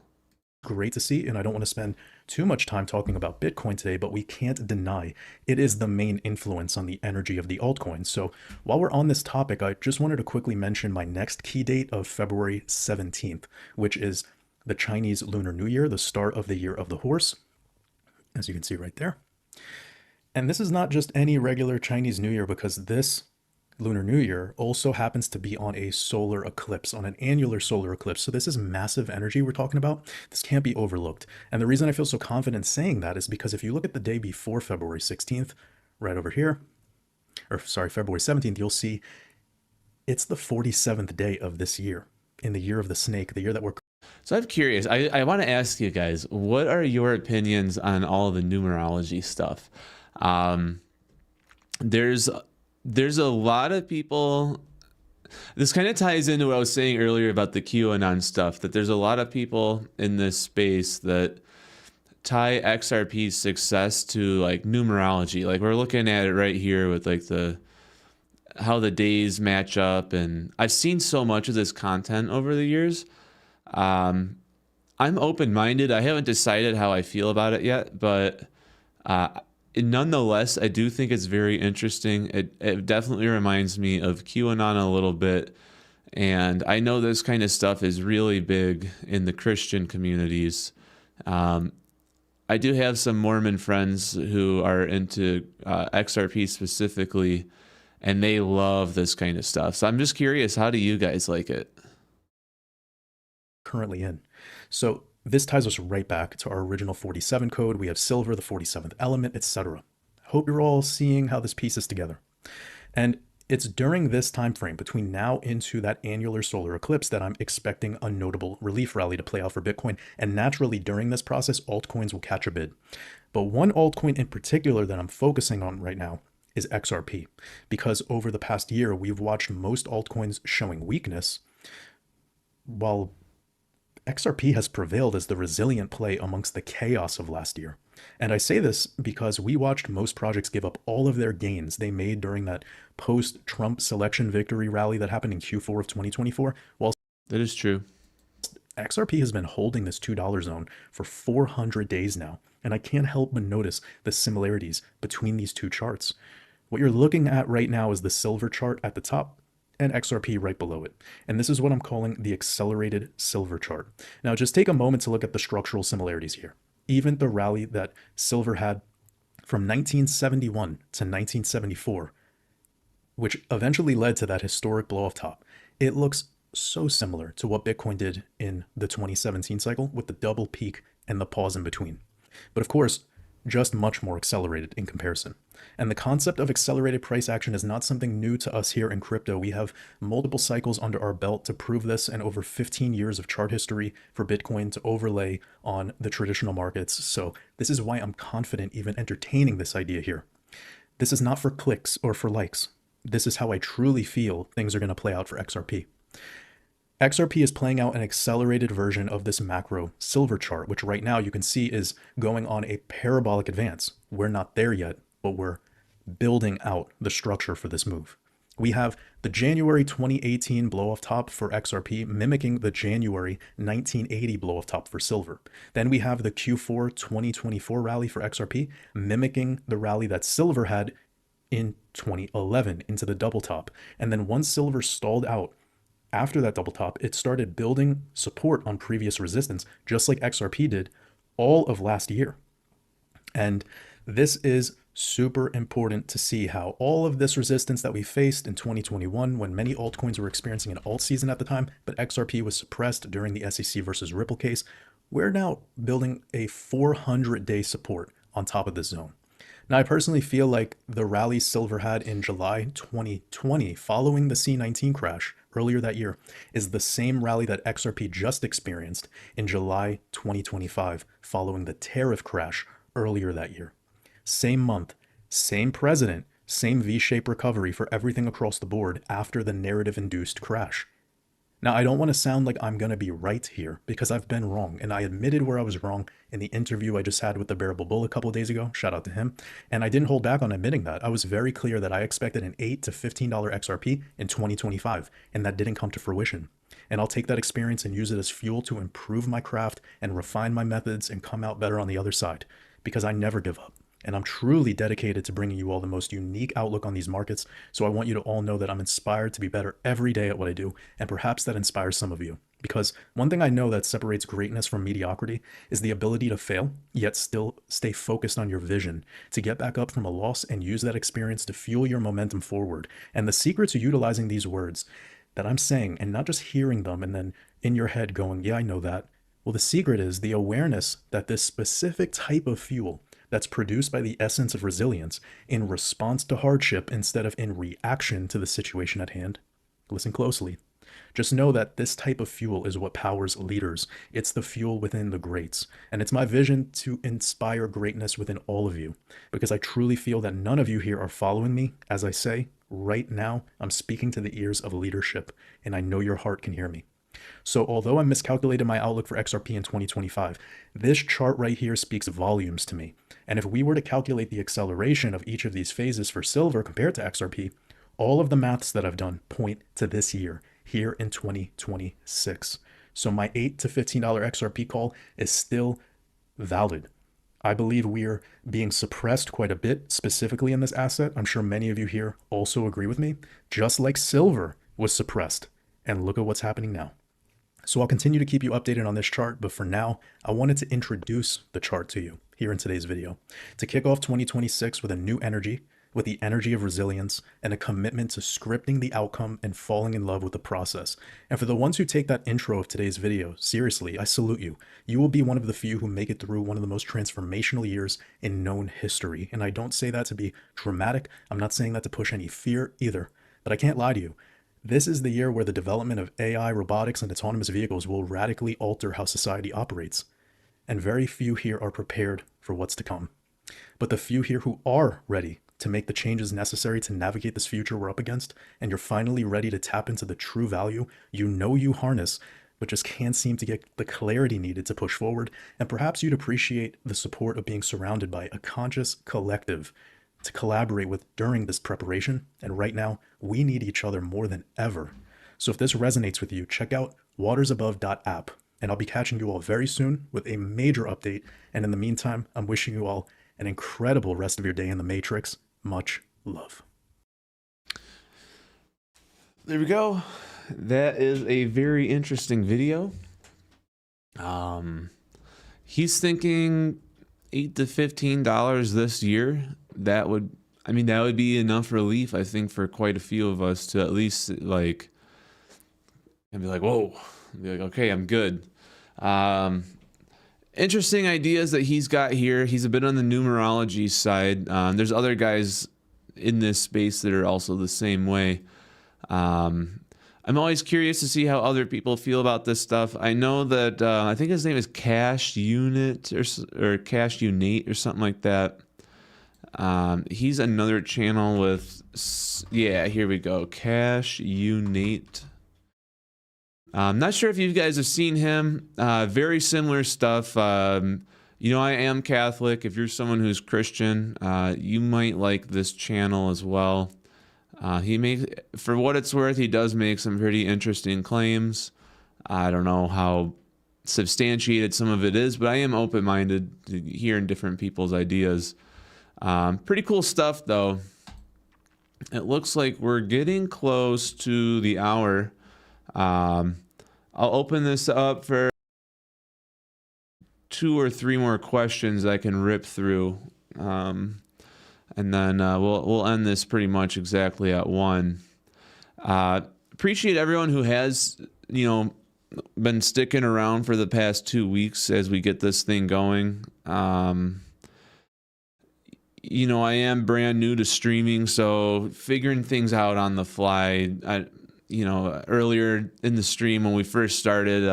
great to see, and I don't want to spend too much time talking about Bitcoin today, but we can't deny it is the main influence on the energy of the altcoins. So while we're on this topic, I just wanted to quickly mention my next key date of February 17th, which is the Chinese Lunar New Year, the start of the Year of the Horse, as you can see right there. And this is not just any regular Chinese New Year, because this Lunar New Year also happens to be on a solar eclipse, on an annular solar eclipse. So this is massive energy we're talking about. This can't be overlooked. And the reason I feel so confident saying that is because if you look at the day before February 16th, right over here, or sorry, February 17th, you'll see it's the 47th day of this year, in the year of the snake, the year that we're... So I'm curious. I want to ask you guys, what are your opinions on all of the numerology stuff? There's a lot of people. This kind of ties into what I was saying earlier about the QAnon stuff, that there's a lot of people in this space that tie XRP's success to like numerology. Like we're looking at it right here with like how the days match up. And I've seen so much of this content over the years. I'm open-minded. I haven't decided how I feel about it yet, but nonetheless, I do think it's very interesting. It definitely reminds me of QAnon a little bit. And I know this kind of stuff is really big in the Christian communities. I do have some Mormon friends who are into XRP specifically, and they love this kind of stuff. So I'm just curious, how do you guys like it? currently in. So this ties us right back to our original 47 code. We have silver, the 47th element, etc. Hope you're all seeing how this pieces together. And it's during this time frame between now into that annular solar eclipse that I'm expecting a notable relief rally to play out for Bitcoin. And naturally, during this process, altcoins will catch a bid. But one altcoin in particular that I'm focusing on right now is XRP, because over the past year, we've watched most altcoins showing weakness, while XRP has prevailed as the resilient play amongst the chaos of last year. And I say this because we watched most projects give up all of their gains they made during that post-Trump selection victory rally that happened in Q4 of 2024, while That is true. XRP has been holding this $2 zone for 400 days now, and I can't help but notice the similarities between these two charts. What you're looking at right now is the silver chart at the top and XRP right below it. And this is what I'm calling the accelerated silver chart. Now, just take a moment to look at the structural similarities here. Even the rally that silver had from 1971 to 1974, which eventually led to that historic blow off top, it looks so similar to what Bitcoin did in the 2017 cycle with the double peak and the pause in between. But of course, just much more accelerated in comparison. And the concept of accelerated price action is not something new to us here in crypto. We have multiple cycles under our belt to prove this, and over 15 years of chart history for Bitcoin to overlay on the traditional markets. So this is why I'm confident even entertaining this idea here. This is not for clicks or for likes. This is how I truly feel things are going to play out for XRP. XRP is playing out an accelerated version of this macro silver chart, which right now you can see is going on a parabolic advance. We're not there yet, but we're building out the structure for this move. We have the January 2018 blow-off top for XRP mimicking the January 1980 blow-off top for silver. Then we have the Q4 2024 rally for XRP mimicking the rally that silver had in 2011 into the double top. And then once silver stalled out after that double top, it started building support on previous resistance, just like XRP did all of last year. And this is super important to see how all of this resistance that we faced in 2021, when many altcoins were experiencing an alt season at the time, but XRP was suppressed during the SEC versus Ripple case, we're now building a 400-day support on top of this zone. Now, I personally feel like the rally silver had in July 2020, following the C19 crash earlier that year, is the same rally that XRP just experienced in July 2025, following the tariff crash earlier that year. Same month, same president, same V-shaped recovery for everything across the board after the narrative-induced crash. Now, I don't want to sound like I'm going to be right here, because I've been wrong, and I admitted where I was wrong in the interview I just had with the Bearable Bull a couple of days ago. Shout out to him. And I didn't hold back on admitting that. I was very clear that I expected an $8 to $15 XRP in 2025, and that didn't come to fruition. And I'll take that experience and use it as fuel to improve my craft and refine my methods and come out better on the other side, because I never give up. And I'm truly dedicated to bringing you all the most unique outlook on these markets. So I want you to all know that I'm inspired to be better every day at what I do. And perhaps that inspires some of you. Because one thing I know that separates greatness from mediocrity is the ability to fail, yet still stay focused on your vision, to get back up from a loss and use that experience to fuel your momentum forward. And the secret to utilizing these words that I'm saying and not just hearing them and then in your head going, yeah, I know that. Well, the secret is the awareness that this specific type of fuel that's produced by the essence of resilience in response to hardship instead of in reaction to the situation at hand. Listen closely. Just know that this type of fuel is what powers leaders. It's the fuel within the greats. And it's my vision to inspire greatness within all of you, because I truly feel that none of you here are following me. As I say, right now, I'm speaking to the ears of leadership, and I know your heart can hear me. So although I miscalculated my outlook for XRP in 2025, this chart right here speaks volumes to me. And if we were to calculate the acceleration of each of these phases for silver compared to XRP, all of the maths that I've done point to this year, here in 2026. So my $8 to $15 XRP call is still valid. I believe we are being suppressed quite a bit, specifically in this asset. I'm sure many of you here also agree with me, just like silver was suppressed. And look at what's happening now. So I'll continue to keep you updated on this chart, but for now, I wanted to introduce the chart to you here in today's video to kick off 2026 with a new energy, with the energy of resilience and a commitment to scripting the outcome and falling in love with the process. And for the ones who take that intro of today's video seriously, I salute you. You will be one of the few who make it through one of the most transformational years in known history. And I don't say that to be dramatic. I'm not saying that to push any fear either, but I can't lie to you. This is the year where the development of AI, robotics, and autonomous vehicles will radically alter how society operates. And very few here are prepared for what's to come. But the few here who are ready to make the changes necessary to navigate this future we're up against, and you're finally ready to tap into the true value you know you harness, but just can't seem to get the clarity needed to push forward, and perhaps you'd appreciate the support of being surrounded by a conscious collective to collaborate with during this preparation. And right now, we need each other more than ever. So if this resonates with you, check out watersabove.app, and I'll be catching you all very soon with a major update. And in the meantime, I'm wishing you all an incredible rest of your day in the Matrix. Much love. There we go. That is a very interesting video. He's thinking $8 to $15 this year. That would be enough relief, I think, for quite a few of us to at least and be like, whoa, be like, okay, I'm good. interesting ideas that he's got here. He's a bit on the numerology side. There's other guys in this space that are also the same way. I'm always curious to see how other people feel about this stuff. I know that I think his name is Cash Unit or Cash Unate or something like that. He's another channel with, yeah, here we go, Cash Unate. I'm not sure if you guys have seen him. Very similar stuff. You know, I am Catholic. If you're someone who's Christian, you might like this channel as well. He makes, for what it's worth, he does make some pretty interesting claims. I don't know how substantiated some of it is, but I am open-minded to hearing different people's ideas. Pretty cool stuff, though. It looks like we're getting close to the hour. I'll open this up for 2 or 3 more questions I can rip through. And then we'll end this pretty much exactly at 1. Appreciate everyone who has, you know, been sticking around for the past 2 weeks as we get this thing going. You know, I am brand new to streaming, so figuring things out on the fly. You know, earlier in the stream when we first started,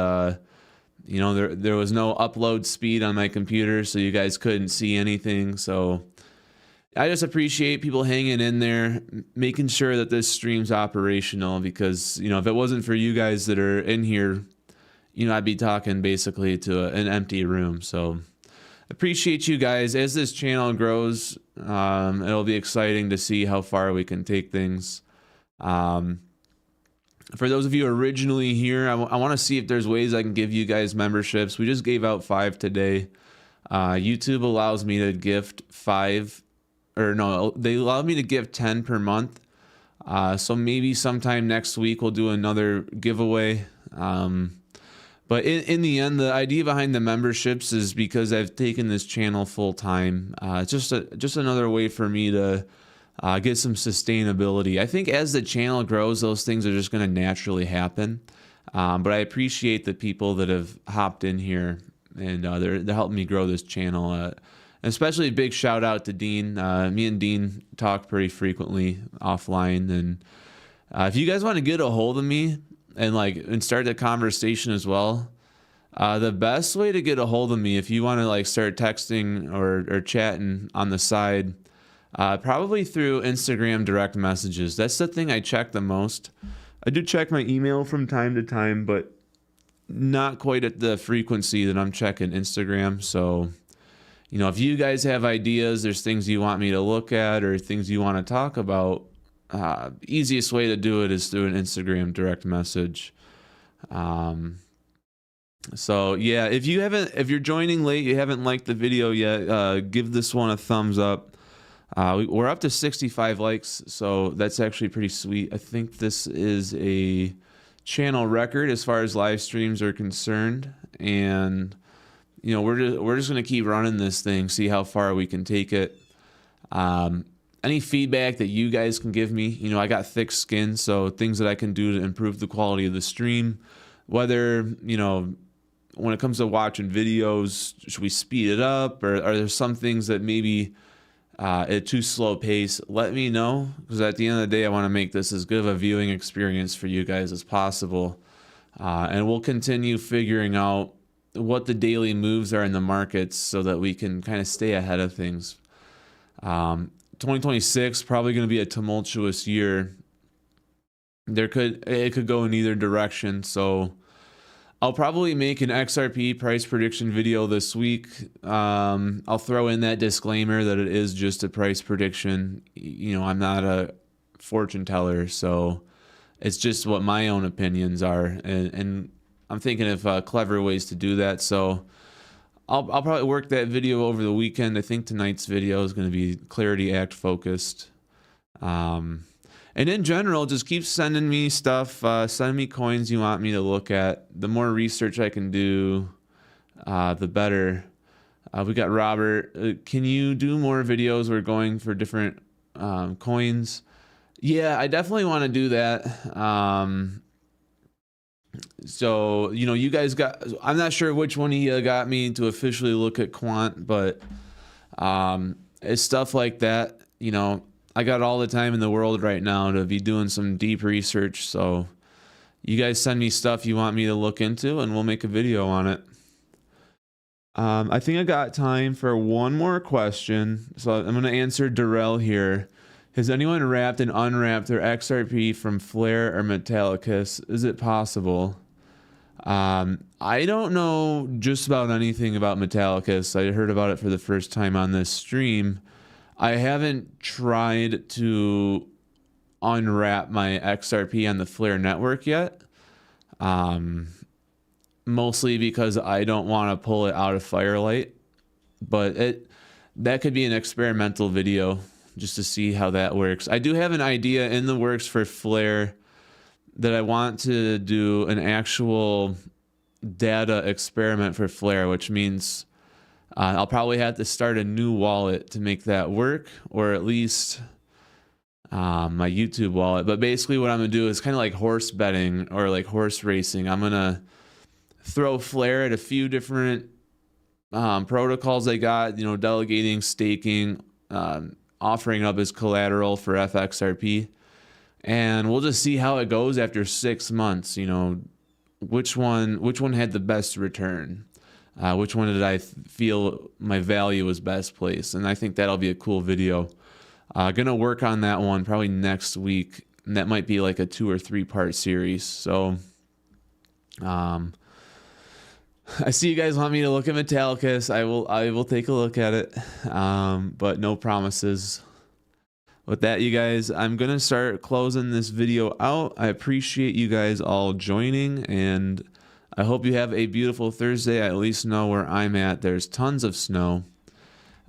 you know, there was no upload speed on my computer, so you guys couldn't see anything. So I just appreciate people hanging in there, making sure that this stream's operational, because, you know, if it wasn't for you guys that are in here, you know, I'd be talking basically to an empty room. So appreciate you guys. As this channel grows, it'll be exciting to see how far we can take things. For those of you originally here, I want to see if there's ways I can give you guys memberships. We just gave out 5 today. YouTube allows me to gift 5. Or no, they allow me to give 10 per month. So maybe sometime next week we'll do another giveaway. But in the end, the idea behind the memberships is because I've taken this channel full time. It's just another way for me to get some sustainability. I think as the channel grows, those things are just going to naturally happen. But I appreciate the people that have hopped in here and they're helping me grow this channel. Especially a big shout out to Dean. Me and Dean talk pretty frequently offline, and if you guys want to get a hold of me and start the conversation as well, the best way to get a hold of me, if you want to start texting or chatting on the side, probably through Instagram direct messages. That's the thing I check the most. I do check my email from time to time, but not quite at the frequency that I'm checking Instagram. So, you know, if you guys have ideas, there's things you want me to look at or things you want to talk about, easiest way to do it is through an Instagram direct message. So yeah, if you're joining late, you haven't liked the video yet, give this one a thumbs up. We're up to 65 likes, so that's actually pretty sweet. I think this is a channel record as far as live streams are concerned, and you know, we're just gonna keep running this thing, see how far we can take it. Any feedback that you guys can give me, you know, I got thick skin, so things that I can do to improve the quality of the stream, whether, you know, when it comes to watching videos, should we speed it up, or are there some things that maybe at a too slow pace? Let me know, because at the end of the day, I want to make this as good of a viewing experience for you guys as possible, and we'll continue figuring out what the daily moves are in the markets so that we can kind of stay ahead of things. 2026 probably going to be a tumultuous year. It could go in either direction. So I'll probably make an XRP price prediction video this week. I'll throw in that disclaimer that it is just a price prediction. You know, I'm not a fortune teller, so it's just what my own opinions are, and I'm thinking of clever ways to do that. So I'll probably work that video over the weekend. I think tonight's video is going to be Clarity Act focused. And in general, just keep sending me stuff. Send me coins you want me to look at. The more research I can do, the better. We got Robert. Can you do more videos? We're going for different coins. Yeah, I definitely want to do that. So, you know, you guys got, I'm not sure which one of you got me to officially look at quant, but it's stuff like that. You know, I got all the time in the world right now to be doing some deep research. So you guys send me stuff you want me to look into and we'll make a video on it. I think I got time for one more question. So I'm going to answer Darrell here. Has anyone wrapped and unwrapped their XRP from Flare or Metallicus? Is it possible? I don't know just about anything about Metallicus. I heard about it for the first time on this stream. I haven't tried to unwrap my XRP on the Flare network yet. Mostly because I don't want to pull it out of Firelight. But that could be an experimental video just to see how that works. I do have an idea in the works for Flare that I want to do an actual data experiment for Flare, which means I'll probably have to start a new wallet to make that work, or at least my YouTube wallet. But basically what I'm going to do is kind of like horse betting or like horse racing. I'm going to throw Flare at a few different protocols I got, you know, delegating, staking, offering up as collateral for FXRP. And we'll just see how it goes after 6 months. You know, which one had the best return? Which one did I feel my value was best placed? And I think that'll be a cool video. Gonna work on that one probably next week. And that might be like a 2 or 3 part series. So, I see you guys want me to look at Metallicus. I will take a look at it. But no promises. With that, you guys, I'm going to start closing this video out. I appreciate you guys all joining, and I hope you have a beautiful Thursday. I at least know where I'm at. There's tons of snow.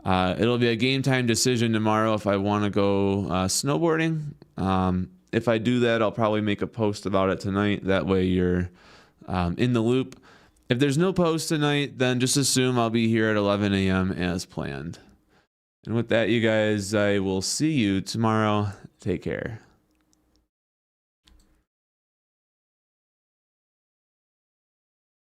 It'll be a game time decision tomorrow if I want to go snowboarding. If I do that, I'll probably make a post about it tonight. That way you're in the loop. If there's no post tonight, then just assume I'll be here at 11 a.m. as planned. And with that, you guys, I will see you tomorrow. Take care.